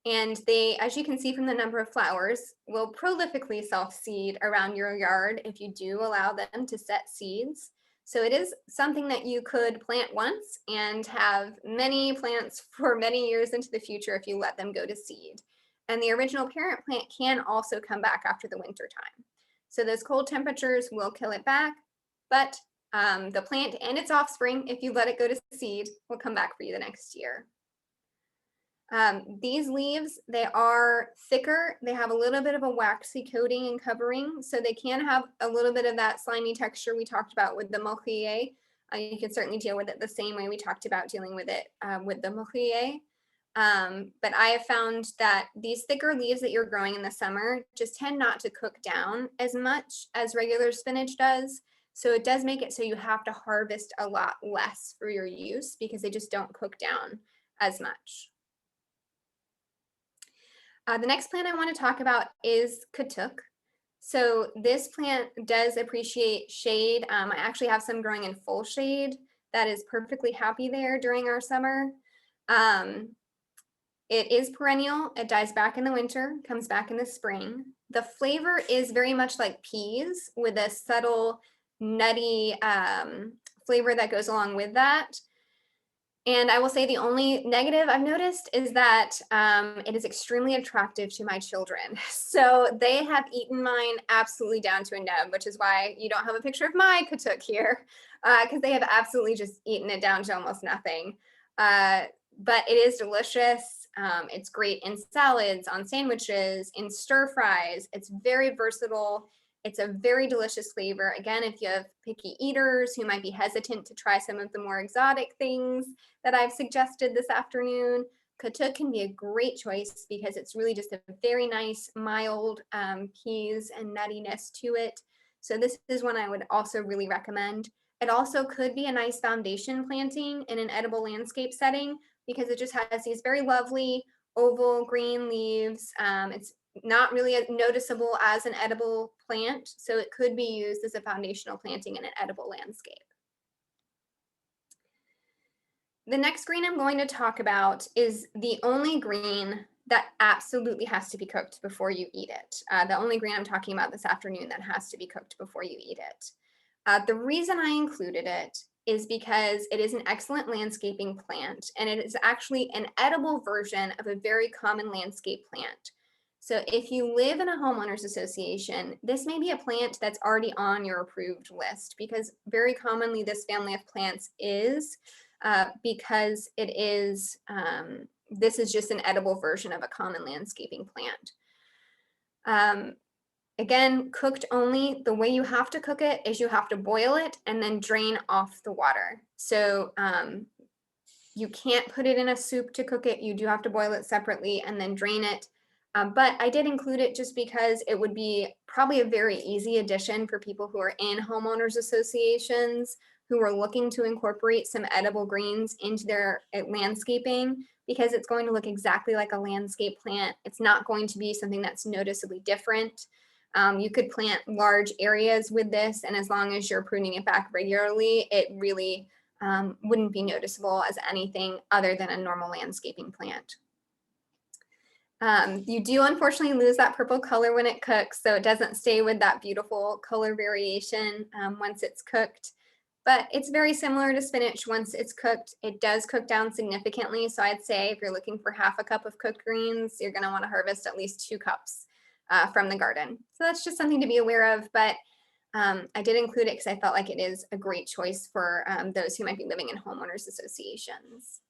And they, as you can see from the number of flowers, will prolifically self-seed around your yard if you do allow them to set seeds. So it is something that you could plant once and have many plants for many years into the future if you let them go to seed. And the original parent plant can also come back after the winter time. So those cold temperatures will kill it back, but the plant and its offspring, if you let it go to seed, will come back for you the next year. These leaves, they are thicker. They have a little bit of a waxy coating and covering, so they can have a little bit of that slimy texture we talked about with the mochie. You can certainly deal with it the same way we talked about dealing with it with the mochie. But I have found that these thicker leaves that you're growing in the summer just tend not to cook down as much as regular spinach does. So it does make it so you have to harvest a lot less for your use because they just don't cook down as much. The next plant I want to talk about is Katuk. So this plant does appreciate shade. I actually have some growing in full shade that is perfectly happy there during our summer. It is perennial. It dies back in the winter, comes back in the spring. The flavor is very much like peas with a subtle nutty flavor that goes along with that. And I will say the only negative I've noticed is that it is extremely attractive to my children. So they have eaten mine absolutely down to a nub, which is why you don't have a picture of my Katuk here, because they have absolutely just eaten it down to almost nothing. But it is delicious. It's great in salads, on sandwiches, in stir fries. It's very versatile. It's a very delicious flavor. Again, if you have picky eaters who might be hesitant to try some of the more exotic things that I've suggested this afternoon, Katuk can be a great choice because it's really just a very nice, mild peas and nuttiness to it. So this is one I would also really recommend. It also could be a nice foundation planting in an edible landscape setting because it just has these very lovely oval green leaves. It's not really noticeable as an edible plant, so it could be used as a foundational planting in an edible landscape. The next green I'm going to talk about is the only green that absolutely has to be cooked before you eat it. The only green I'm talking about this afternoon that has to be cooked before you eat it. The reason I included it is because it is an excellent landscaping plant, and it is actually an edible version of a very common landscape plant. So if you live in a homeowners association, this may be a plant that's already on your approved list because very commonly this family of plants is because it is, this is just an edible version of a common landscaping plant. Again, cooked only. The way you have to cook it is you have to boil it and then drain off the water. So you can't put it in a soup to cook it. You do have to boil it separately and then drain it. But I did include it just because it would be probably a very easy addition for people who are in homeowners associations who are looking to incorporate some edible greens into their landscaping because it's going to look exactly like a landscape plant. It's not going to be something that's noticeably different. You could plant large areas with this, and as long as you're pruning it back regularly, it really wouldn't be noticeable as anything other than a normal landscaping plant. You do unfortunately lose that purple color when it cooks, so it doesn't stay with that beautiful color variation once it's cooked. but it's very similar to spinach. Once it's cooked, it does cook down significantly. So I'd say if you're looking for half a cup of cooked greens, you're going to want to harvest at least 2 cups from the garden. So that's just something to be aware of, but I did include it because I felt like it is a great choice for those who might be living in homeowners associations.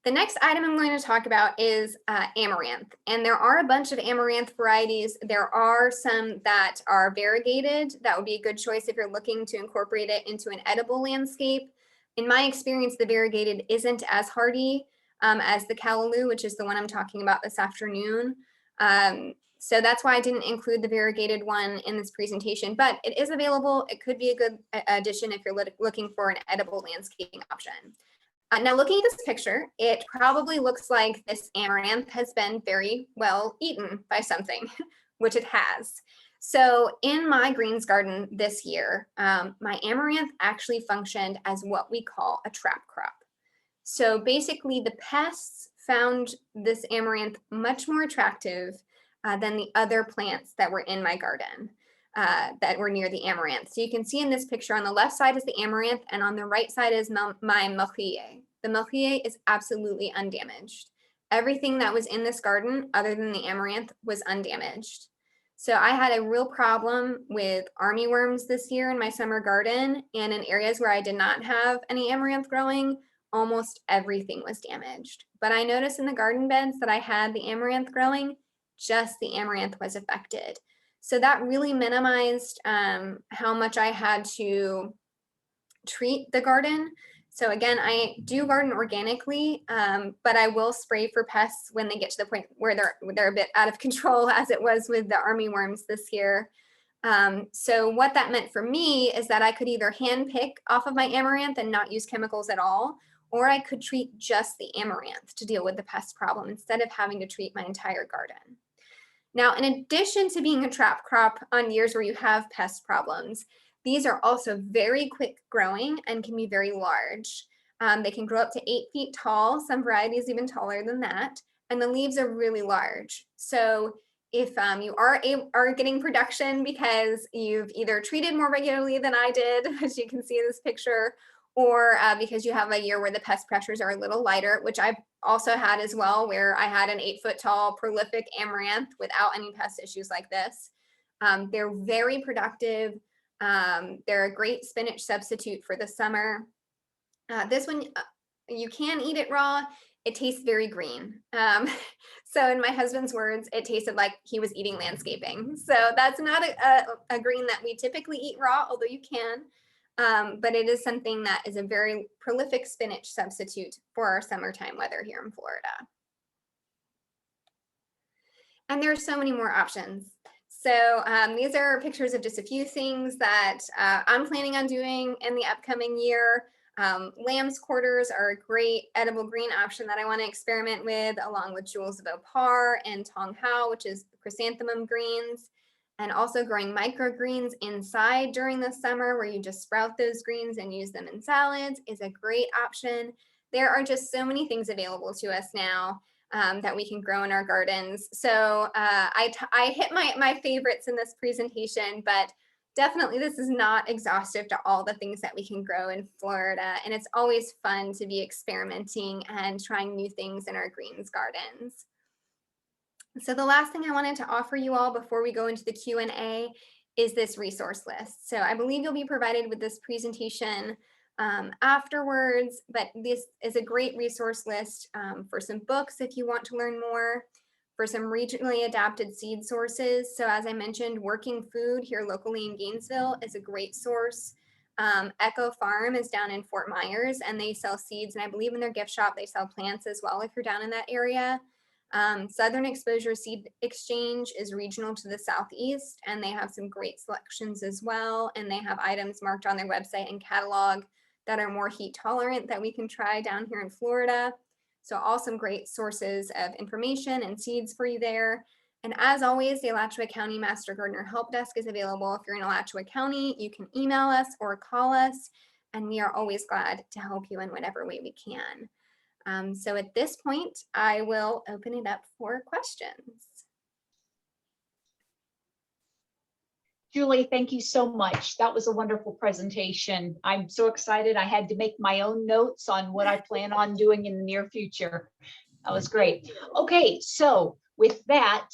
The next item I'm going to talk about is amaranth, and there are a bunch of amaranth varieties. There are some that are variegated. That would be a good choice if you're looking to incorporate it into an edible landscape. In my experience, the variegated isn't as hardy as the callaloo, which is the one I'm talking about this afternoon. So that's why I didn't include the variegated one in this presentation, but it is available. It could be a good addition if you're looking for an edible landscaping option. Now looking at this picture, it probably looks like this amaranth has been very well eaten by something, which it has. So in my greens garden this year, my amaranth actually functioned as what we call a trap crop. So basically the pests found this amaranth much more attractive than the other plants that were in my garden that were near the amaranth. So you can see in this picture on the left side is the amaranth and on the right side is my melchie. The melchie is absolutely undamaged. Everything that was in this garden other than the amaranth was undamaged. So I had a real problem with armyworms this year in my summer garden, and in areas where I did not have any amaranth growing, almost everything was damaged. But I noticed in the garden beds that I had the amaranth growing, just the amaranth was affected. So that really minimized how much I had to treat the garden. So again, I do garden organically, but I will spray for pests when they get to the point where they're a bit out of control, as it was with the armyworms this year. So what that meant for me is that I could either hand pick off of my amaranth and not use chemicals at all, or I could treat just the amaranth to deal with the pest problem instead of having to treat my entire garden. Now, in addition to being a trap crop on years where you have pest problems, these are also very quick growing and can be very large. They can grow up to 8 feet tall, some varieties even taller than that, and the leaves are really large. So if you are getting production because you've either treated more regularly than I did, as you can see in this picture, or because you have a year where the pest pressures are a little lighter, which I also had as well, where I had an 8-foot tall prolific amaranth without any pest issues like this. They're very productive. They're a great spinach substitute for the summer. This one, you can eat it raw. It tastes very green. So in my husband's words, it tasted like he was eating landscaping. So that's not a green that we typically eat raw, although you can. But it is something that is a very prolific spinach substitute for our summertime weather here in Florida. And there are so many more options. So these are pictures of just a few things that I'm planning on doing in the upcoming year. Lamb's quarters are a great edible green option that I want to experiment with, along with jewels of opar and tong hao, which is chrysanthemum greens. And also growing microgreens inside during the summer, where you just sprout those greens and use them in salads, is a great option. There are just so many things available to us now that we can grow in our gardens. So I hit my favorites in this presentation, but definitely this is not exhaustive to all the things that we can grow in Florida. And it's always fun to be experimenting and trying new things in our greens gardens. So the last thing I wanted to offer you all before we go into the Q&A is this resource list. So I believe you'll be provided with this presentation afterwards, but this is a great resource list for some books if you want to learn more, for some regionally adapted seed sources. So as I mentioned, Working Food here locally in Gainesville is a great source. Echo Farm is down in Fort Myers, and they sell seeds, and I believe in their gift shop they sell plants as well if you're down in that area. Southern Exposure Seed Exchange is regional to the southeast, and they have some great selections as well, and they have items marked on their website and catalog that are more heat tolerant that we can try down here in Florida. So all some great sources of information and seeds for you there. And as always, the Alachua County Master Gardener Help Desk is available. If you're in Alachua County, you can email us or call us, and we are always glad to help you in whatever way we can. So at this point, I will open it up for questions. Julie, thank you so much. That was a wonderful presentation. I'm so excited. I had to make my own notes on what I plan on doing in the near future. That was great. Okay, so with that,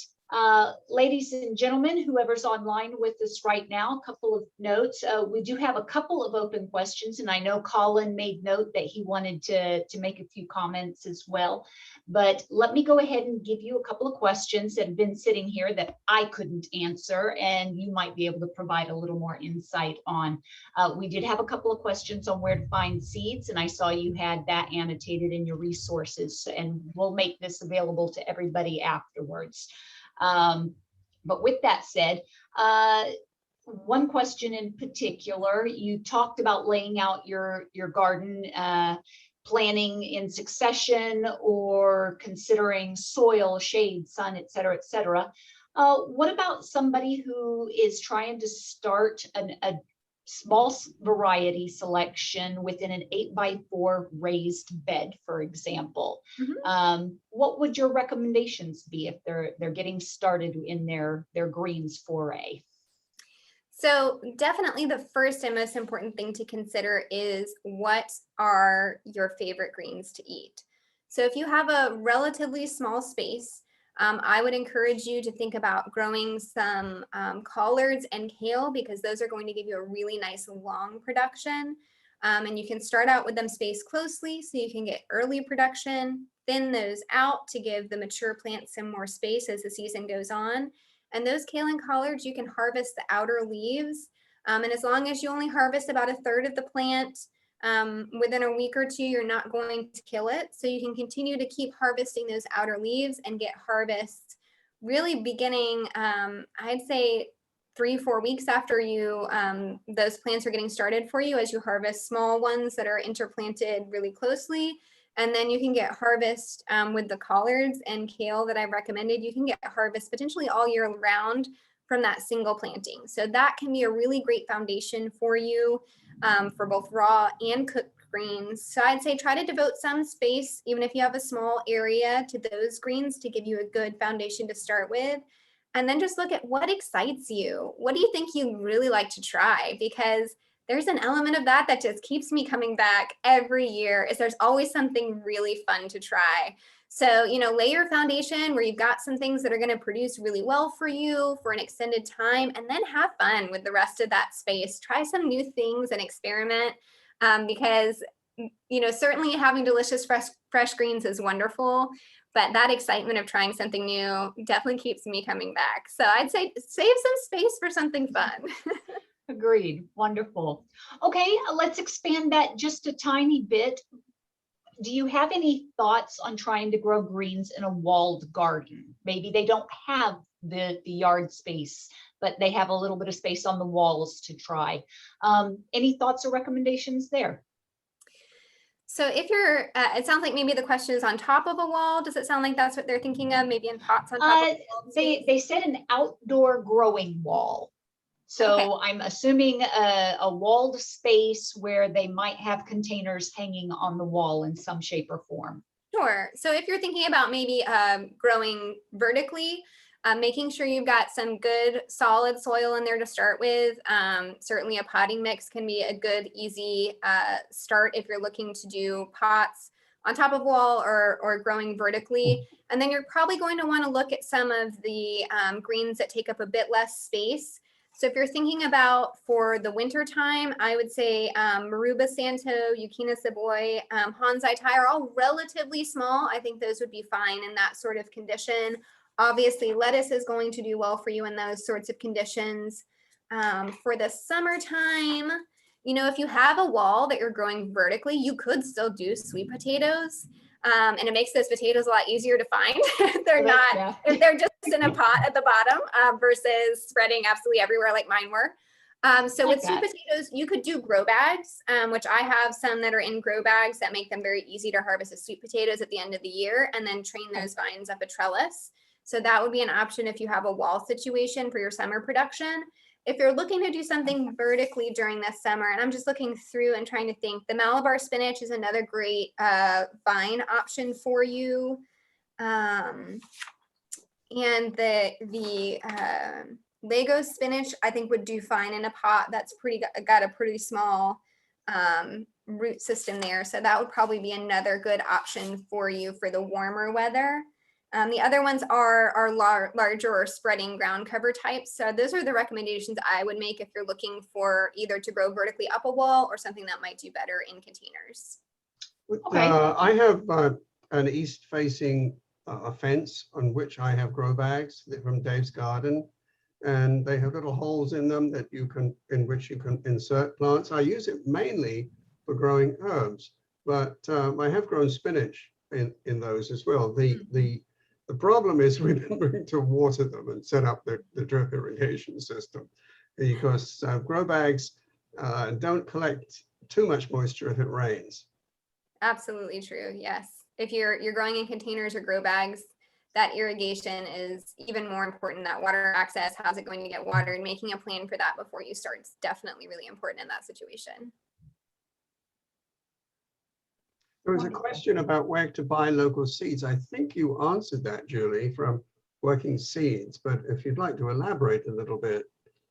ladies and gentlemen, whoever's online with us right now, a couple of notes. We do have a couple of open questions, and I know Colin made note that he wanted to make a few comments as well. But let me go ahead and give you a couple of questions that have been sitting here that I couldn't answer, and you might be able to provide a little more insight on. We did have a couple of questions on where to find seeds, and I saw you had that annotated in your resources, and we'll make this available to everybody afterwards. But with that said, one question in particular, you talked about laying out your garden, planning in succession or considering soil, shade, sun, et cetera, et cetera. What about somebody who is trying to start a small variety selection within an 8x4 raised bed, for example? What would your recommendations be if they're getting started in their greens foray? So definitely the first and most important thing to consider is what are your favorite greens to eat. So if you have a relatively small space, I would encourage you to think about growing some collards and kale, because those are going to give you a really nice long production. And you can start out with them spaced closely so you can get early production, thin those out to give the mature plants some more space as the season goes on. And those kale and collards, you can harvest the outer leaves. And as long as you only harvest about 1/3 of the plant, within a week or two, you're not going to kill it. So you can continue to keep harvesting those outer leaves and get harvest really beginning, I'd say 3-4 weeks after you those plants are getting started for you, as you harvest small ones that are interplanted really closely. And then you can get harvest with the collards and kale that I recommended. You can get harvest potentially all year round from that single planting. So that can be a really great foundation for you for both raw and cooked greens. So I'd say try to devote some space, even if you have a small area, to those greens to give you a good foundation to start with. And then just look at what excites you. What do you think you really like to try? Because there's an element of that that just keeps me coming back every year, is there's always something really fun to try. So, lay your foundation where you've got some things that are going to produce really well for you for an extended time, and then have fun with the rest of that space. Try some new things and experiment, because, certainly having delicious fresh greens is wonderful, but that excitement of trying something new definitely keeps me coming back. So I'd say save some space for something fun. Agreed. Wonderful. Okay, let's expand that just a tiny bit. Do you have any thoughts on trying to grow greens in a walled garden? Maybe they don't have the yard space, but they have a little bit of space on the walls to try. Any thoughts or recommendations there? So if you're, it sounds like maybe the question is on top of a wall. Does it sound like that's what they're thinking of? Maybe in pots on top of a wall? They said an outdoor growing wall. So okay. I'm assuming a walled space where they might have containers hanging on the wall in some shape or form. Sure. So if you're thinking about maybe growing vertically, making sure you've got some good solid soil in there to start with. Certainly a potting mix can be a good, easy start if you're looking to do pots on top of wall or growing vertically. And then you're probably going to want to look at some of the greens that take up a bit less space. So if you're thinking about for the winter time, I would say Maruba Santo, Yukina Savoy, Hongsai are all relatively small. I think those would be fine in that sort of condition. Obviously, lettuce is going to do well for you in those sorts of conditions. For the summertime, if you have a wall that you're growing vertically, you could still do sweet potatoes. And it makes those potatoes a lot easier to find. They're just in a pot at the bottom versus spreading absolutely everywhere like mine were. So with sweet potatoes, you could do grow bags, which I have some that are in grow bags that make them very easy to harvest as sweet potatoes at the end of the year, and then train those vines up a trellis. So that would be an option if you have a wall situation for your summer production. If you're looking to do something vertically during this summer, and I'm just looking through and trying to think, the Malabar spinach is another great vine option for you. And the Lego spinach, I think would do fine in a pot. That's got a pretty small root system there. So that would probably be another good option for you for the warmer weather. The other ones are larger or spreading ground cover types. So those are the recommendations I would make if you're looking for either to grow vertically up a wall or something that might do better in containers. Okay. I have an east-facing fence on which I have grow bags from Dave's Garden, and they have little holes in them that in which you can insert plants. I use it mainly for growing herbs, but I have grown spinach in those as well. The problem is remembering to water them and set up the drip irrigation system, because grow bags don't collect too much moisture if it rains. Absolutely true. Yes. If you're growing in containers or grow bags, that irrigation is even more important. That water access, how's it going to get watered? Making a plan for that before you start is definitely really important in that situation. There was a question about where to buy local seeds. I think you answered that, Julie, from Working Seeds, but if you'd like to elaborate a little bit.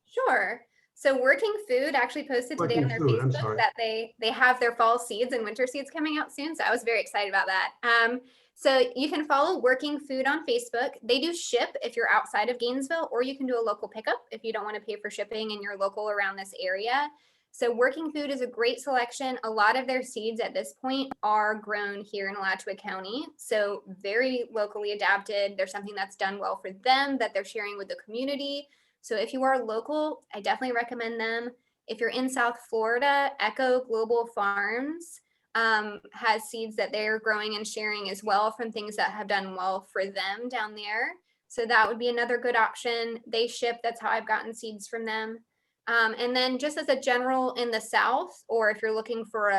Sure. So Working Food actually posted today on their Facebook that they have their fall seeds and winter seeds coming out soon. So I was very excited about that. So you can follow Working Food on Facebook. They do ship if you're outside of Gainesville, or you can do a local pickup if you don't want to pay for shipping and you're local around this area. So Working Food is a great selection. A lot of their seeds at this point are grown here in Alachua County. So very locally adapted. There's something that's done well for them that they're sharing with the community. So if you are local, I definitely recommend them. If you're in South Florida, Echo Global Farms has seeds that they're growing and sharing as well from things that have done well for them down there. So that would be another good option. They ship, that's how I've gotten seeds from them. And then just as a general in the South, or if you're looking for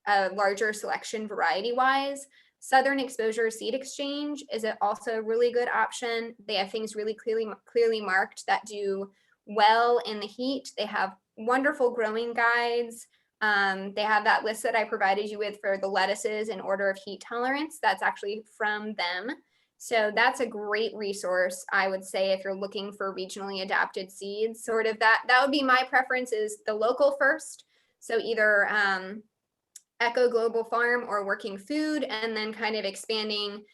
a larger selection variety wise, Southern Exposure Seed Exchange is also a really good option. They have things really clearly marked that do well in the heat. They have wonderful growing guides. They have that list that I provided you with for the lettuces in order of heat tolerance. That's actually from them. So that's a great resource, I would say, if you're looking for regionally adapted seeds. Sort of that would be my preference, is the local first. So either Echo Global Farm or Working Food, and then kind of expanding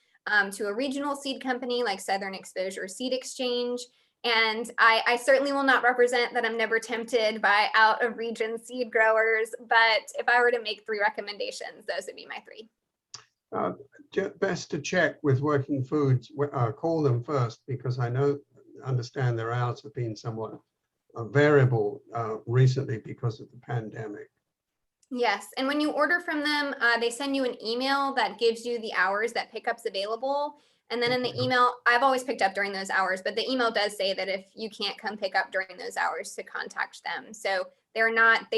to a regional seed company like Southern Exposure Seed Exchange. And I certainly will not represent that I'm never tempted by out of region seed growers, but if I were to make 3 recommendations, those would be my 3. Best to check with Working Foods, call them first, because I understand their hours have been somewhat variable recently because of the pandemic. Yes, and when you order from them, they send you an email that gives you the hours that pickup's available. And then in the email, I've always picked up during those hours, but the email does say that if you can't come pick up during those hours, to contact them. So they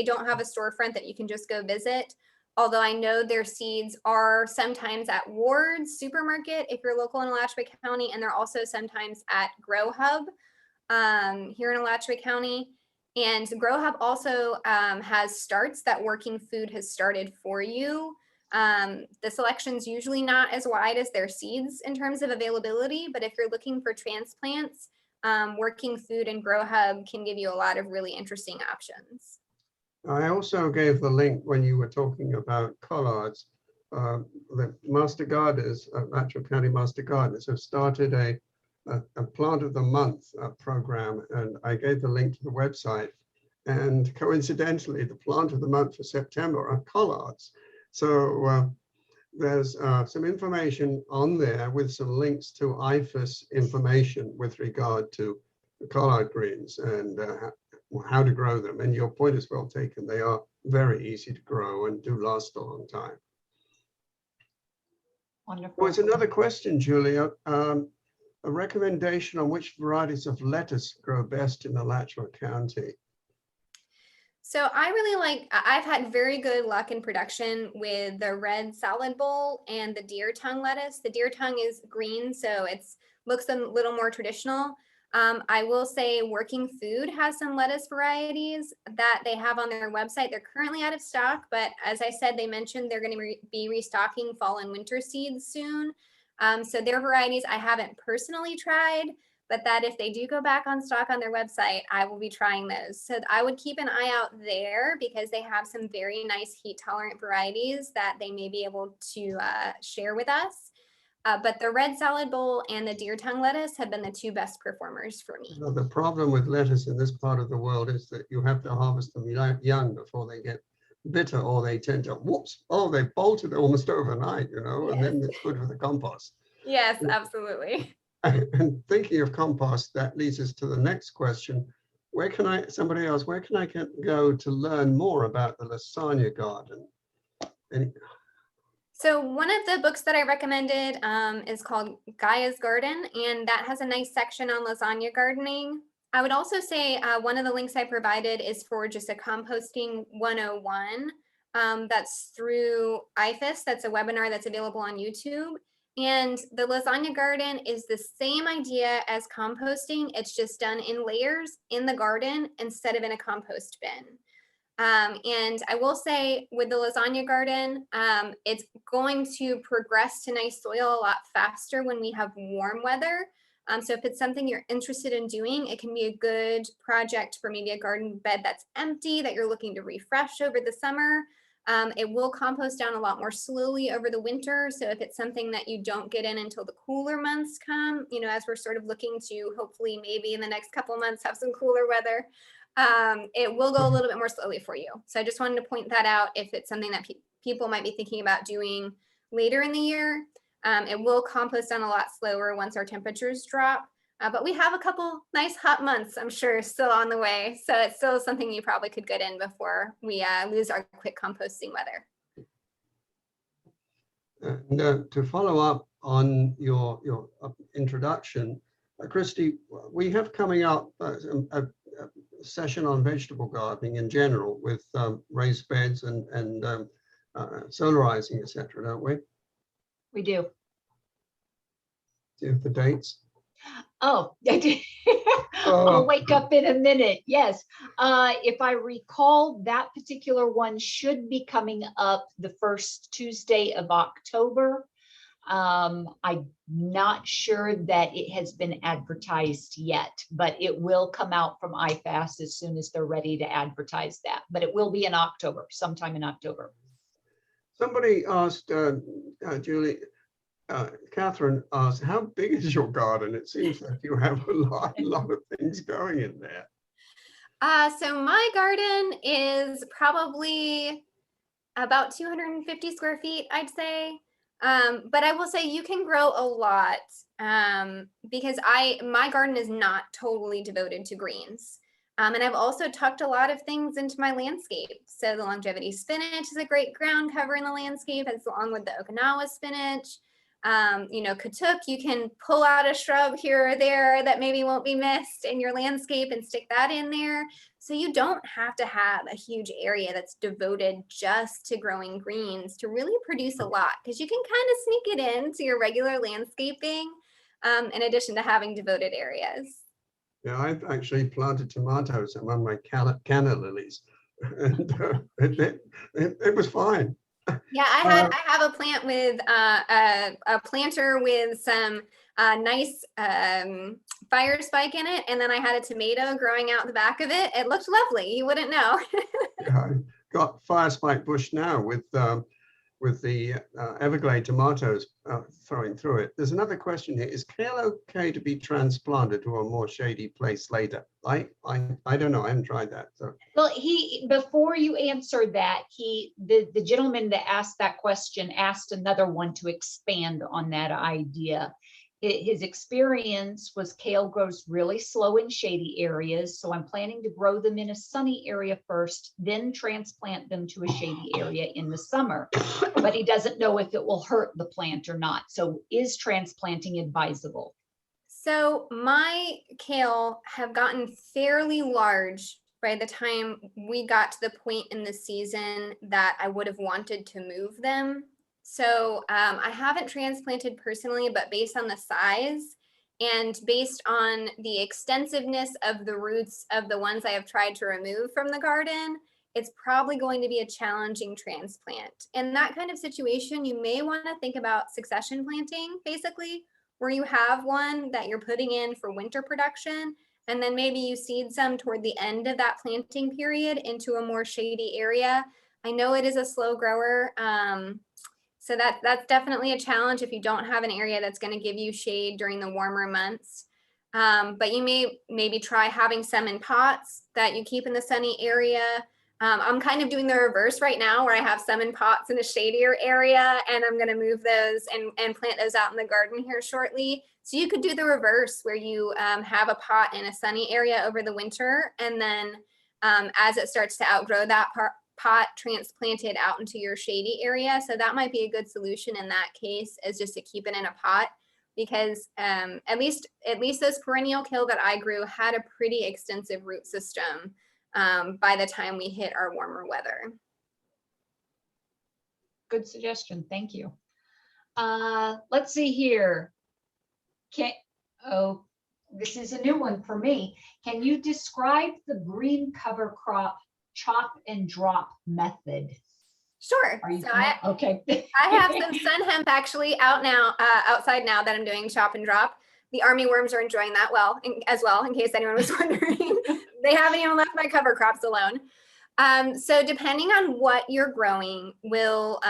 don't have a storefront that you can just go visit. Although I know their seeds are sometimes at Ward's Supermarket if you're local in Alachua County, and they're also sometimes at Grow Hub here in Alachua County. And Grow Hub also has starts that Working Food has started for you. The selection's usually not as wide as their seeds in terms of availability, but if you're looking for transplants, Working Food and Grow Hub can give you a lot of really interesting options. I also gave the link when you were talking about Collards. The Master Gardeners, Alachua County Master Gardeners, have started a Plant of the Month program, and I gave the link to the website. And coincidentally, the Plant of the Month for September are Collards. So there's some information on there with some links to IFAS information with regard to the collard greens and how to grow them. And your point is well taken. They are very easy to grow and do last a long time. Wonderful. There's another question, Julia. A recommendation on which varieties of lettuce grow best in Alachua County. So I've had very good luck in production with the red salad bowl and the deer tongue lettuce. The deer tongue is green, so it looks a little more traditional. I will say Working Food has some lettuce varieties that they have on their website. They're currently out of stock, but as I said, they mentioned they're going to be restocking fall and winter seeds soon. So their varieties I haven't personally tried, but that if they do go back on stock on their website, I will be trying those. So I would keep an eye out there because they have some very nice heat tolerant varieties that they may be able to share with us. But the red salad bowl and the deer tongue lettuce have been the two best performers for me. The problem with lettuce in this part of the world is that you have to harvest them young before they get bitter, or they tend to, whoops, oh, they bolted almost overnight, you know, and then it's good for the compost. Yes, absolutely. And thinking of compost, that leads us to the next question. Where can I go to learn more about the lasagna garden? So one of the books that I recommended is called Gaia's Garden, and that has a nice section on lasagna gardening. I would also say one of the links I provided is for just a composting 101. That's through IFAS. That's a webinar that's available on YouTube. And the lasagna garden is the same idea as composting. It's just done in layers in the garden instead of in a compost bin. And I will say with the lasagna garden, it's going to progress to nice soil a lot faster when we have warm weather. So if it's something you're interested in doing, it can be a good project for maybe a garden bed that's empty that you're looking to refresh over the summer. It will compost down a lot more slowly over the winter. So if it's something that you don't get in until the cooler months come, you know, as we're sort of looking to hopefully maybe in the next couple of months have some cooler weather, it will go a little bit more slowly for you. So I just wanted to point that out if it's something that people might be thinking about doing later in the year. It will compost down a lot slower once our temperatures drop. But we have a couple nice hot months, I'm sure, still on the way. So it's still something you probably could get in before we lose our quick composting weather. And to follow up on your introduction, Christy, we have coming up a session on vegetable gardening in general with raised beds and solarizing, etc., don't we? We do. Do you have the dates? Oh, I'll wake up in a minute. Yes. If I recall, that particular one should be coming up the first Tuesday of October. I'm not sure that it has been advertised yet, but it will come out from IFAS as soon as they're ready to advertise that. But it will be in October, sometime in October. Somebody asked, Julie, Catherine asked, how big is your garden? It seems like you have a lot of things going in there. So my garden is probably about 250 square feet, I'd say. But I will say you can grow a lot because my garden is not totally devoted to greens. And I've also tucked a lot of things into my landscape. So the longevity spinach is a great ground cover in the landscape, as along with the Okinawa spinach. You know, Katuk, you can pull out a shrub here or there that maybe won't be missed in your landscape and stick that in there. So you don't have to have a huge area that's devoted just to growing greens to really produce a lot, because you can kind of sneak it into your regular landscaping in addition to having devoted areas. Yeah, I've actually planted tomatoes among my canna lilies, and it was fine. Yeah, I have a plant with a planter with some nice fire spike in it, and then I had a tomato growing out the back of it. It looked lovely. You wouldn't know. Yeah, I got fire spike bush now with the Everglade tomatoes throwing through it. There's another question here. Is kale okay to be transplanted to a more shady place later? I don't know. I haven't tried that. So. Well, before you answer that, the gentleman that asked that question asked another one to expand on that idea. His experience was kale grows really slow in shady areas, so I'm planning to grow them in a sunny area first, then transplant them to a shady area in the summer. But he doesn't know if it will hurt the plant or not. So is transplanting advisable? So my kale have gotten fairly large by the time we got to the point in the season that I would have wanted to move them. So I haven't transplanted personally, but based on the size and based on the extensiveness of the roots of the ones I have tried to remove from the garden, it's probably going to be a challenging transplant. In that kind of situation, you may want to think about succession planting, basically, where you have one that you're putting in for winter production, and then maybe you seed some toward the end of that planting period into a more shady area. I know it is a slow grower, so that's definitely a challenge if you don't have an area that's going to give you shade during the warmer months. But you may maybe try having some in pots that you keep in the sunny area. I'm kind of doing the reverse right now, where I have some in pots in a shadier area, and I'm going to move those and plant those out in the garden here shortly. So you could do the reverse, where you have a pot in a sunny area over the winter, and then as it starts to outgrow that pot, transplant it out into your shady area. So that might be a good solution in that case, is just to keep it in a pot, because at least those perennial kale that I grew had a pretty extensive root system by the time we hit our warmer weather. Good suggestion. Thank you. Let's see here. This is a new one for me. Can you describe the green cover crop chop and drop method? Sure. Are you So okay? I have some sun hemp actually outside now that I'm doing chop and drop. The army worms are enjoying that as well, in case anyone was wondering. They haven't even left my cover crops alone. So depending on what you're growing will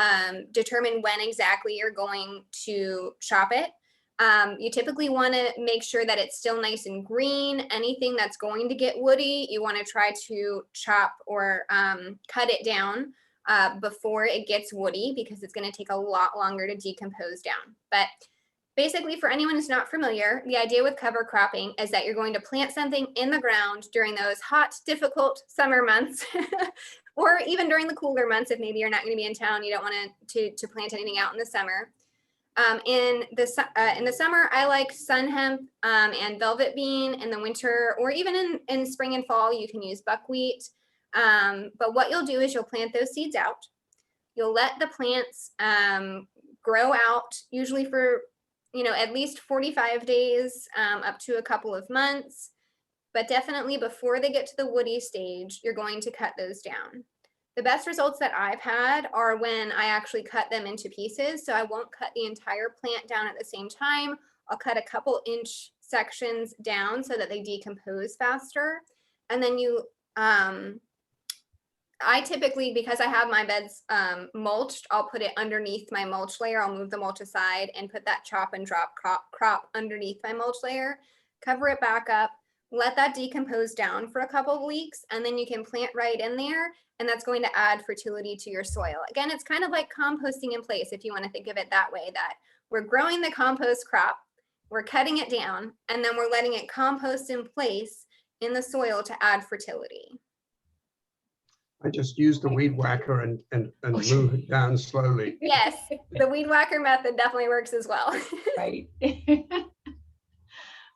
determine when exactly you're going to chop it. You typically want to make sure that it's still nice and green. Anything that's going to get woody, you want to try to chop or cut it down before it gets woody, because it's going to take a lot longer to decompose down. But basically, for anyone who's not familiar, the idea with cover cropping is that you're going to plant something in the ground during those hot, difficult summer months, or even during the cooler months if maybe you're not going to be in town, you don't want to plant anything out in the summer. In the summer, I like sun hemp and velvet bean. In the winter, or even in spring and fall, you can use buckwheat. But what you'll do is you'll plant those seeds out. You'll let the plants grow out, usually for at least 45 days up to a couple of months. But definitely before they get to the woody stage, you're going to cut those down. The best results that I've had are when I actually cut them into pieces. So I won't cut the entire plant down at the same time. I'll cut a couple inch sections down so that they decompose faster. And then I typically, because I have my beds mulched, I'll put it underneath my mulch layer. I'll move the mulch aside and put that chop and drop crop underneath my mulch layer, cover it back up, let that decompose down for a couple of weeks, and then you can plant right in there, and that's going to add fertility to your soil. Again, it's kind of like composting in place, if you want to think of it that way, that we're growing the compost crop, we're cutting it down, and then we're letting it compost in place in the soil to add fertility. I just used the weed whacker and move it down slowly. Yes, the weed whacker method definitely works as well. Right.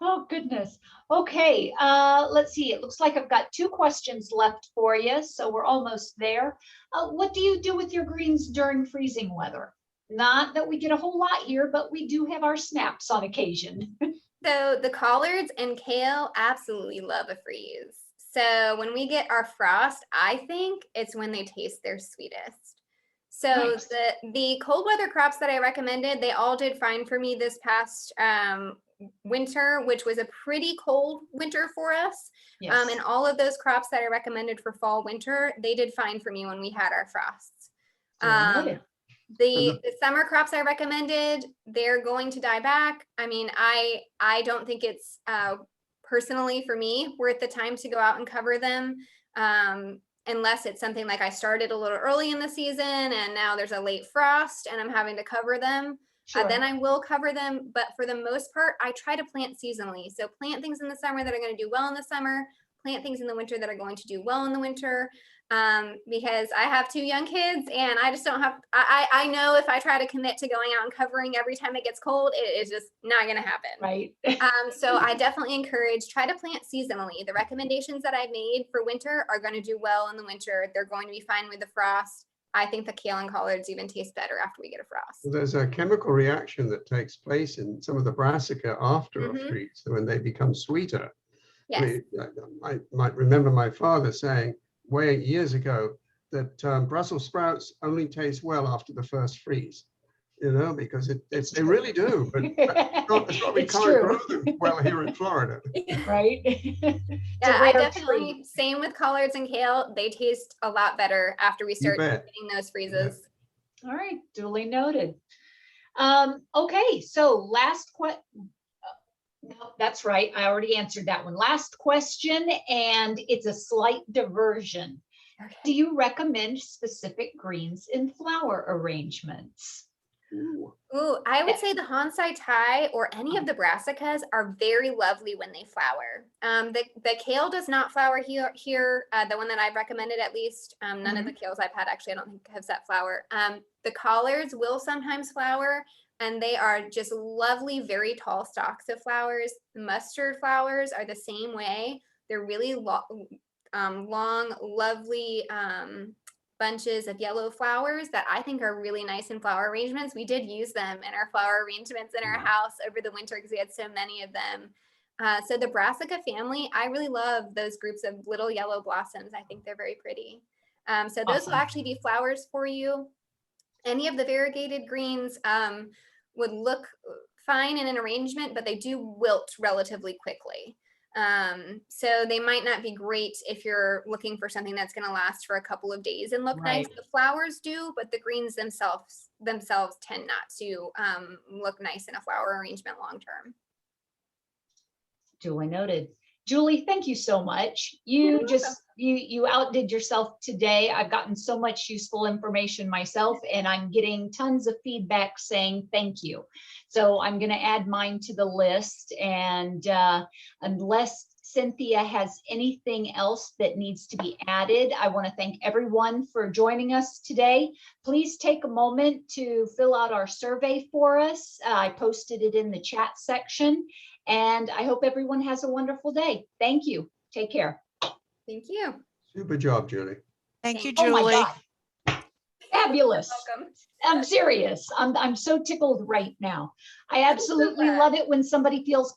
Oh, goodness. Okay, let's see. It looks like I've got 2 questions left for you, so we're almost there. What do you do with your greens during freezing weather? Not that we get a whole lot here, but we do have our snaps on occasion. So the collards and kale absolutely love a freeze. So when we get our frost, I think it's when they taste their sweetest. So Nice. the cold weather crops that I recommended, they all did fine for me this past winter, which was a pretty cold winter for us. Yes. And all of those crops that I recommended for fall, winter, they did fine for me when we had our frosts. The summer crops I recommended, they're going to die back. I mean, I don't think it's personally for me worth the time to go out and cover them, unless it's something like I started a little early in the season and now there's a late frost and I'm having to cover them. Sure. Then I will cover them, but for the most part, I try to plant seasonally. So plant things in the summer that are going to do well in the summer, plant things in the winter that are going to do well in the winter. Because I have 2 young kids and I just don't have, I know if I try to commit to going out and covering every time it gets cold, it is just not going to happen. Right. So I definitely encourage, try to plant seasonally. The recommendations that I've made for winter are going to do well in the winter. They're going to be fine with the frost. I think the kale and collards even taste better after we get a frost. There's a chemical reaction that takes place in some of the brassica after a freeze, so when they become sweeter. Yes. I might remember my father saying years ago that Brussels sprouts only taste well after the first freeze. you know, because they really do, but that's why we It's can't true. grow them well here in Florida. Right? Yeah, I definitely, same with collards and kale. They taste a lot better after we start bet. getting those freezes. All right, duly noted. Okay, so no, that's right. I already answered that one. Last question, and it's a slight diversion. Okay. Do you recommend specific greens in flower arrangements? Ooh, I would say the Hongsai Thai or any of the brassicas are very lovely when they flower. The kale does not flower here. The one that I've recommended, at least, none of the kales I've had actually, I don't think have set flower. The collards will sometimes flower, and they are just lovely, very tall stalks of flowers. Mustard flowers are the same way. They're really long, lovely bunches of yellow flowers that I think are really nice in flower arrangements. We did use them in our flower arrangements in our house over the winter because we had so many of them. So the brassica family, I really love those groups of little yellow blossoms. I think they're very pretty. So those will actually be flowers for you. Any of the variegated greens would look fine in an arrangement, but they do wilt relatively quickly. So they might not be great if you're looking for something that's going to last for a couple of days and look nice. The flowers do, but the greens themselves tend not to look nice in a flower arrangement long term. Duly noted. Julie, thank you so much. You outdid yourself today. I've gotten so much useful information myself, and I'm getting tons of feedback saying thank you. So I'm going to add mine to the list, and unless Cynthia has anything else that needs to be added, I want to thank everyone for joining us today. Please take a moment to fill out our survey for us. I posted it in the chat section. And I hope everyone has a wonderful day. Thank you. Take care. Thank you. Super job, Julie. Thank you, Oh my Julie. God. Fabulous. Welcome. I'm serious. I'm so tickled right now. I absolutely love it when somebody feels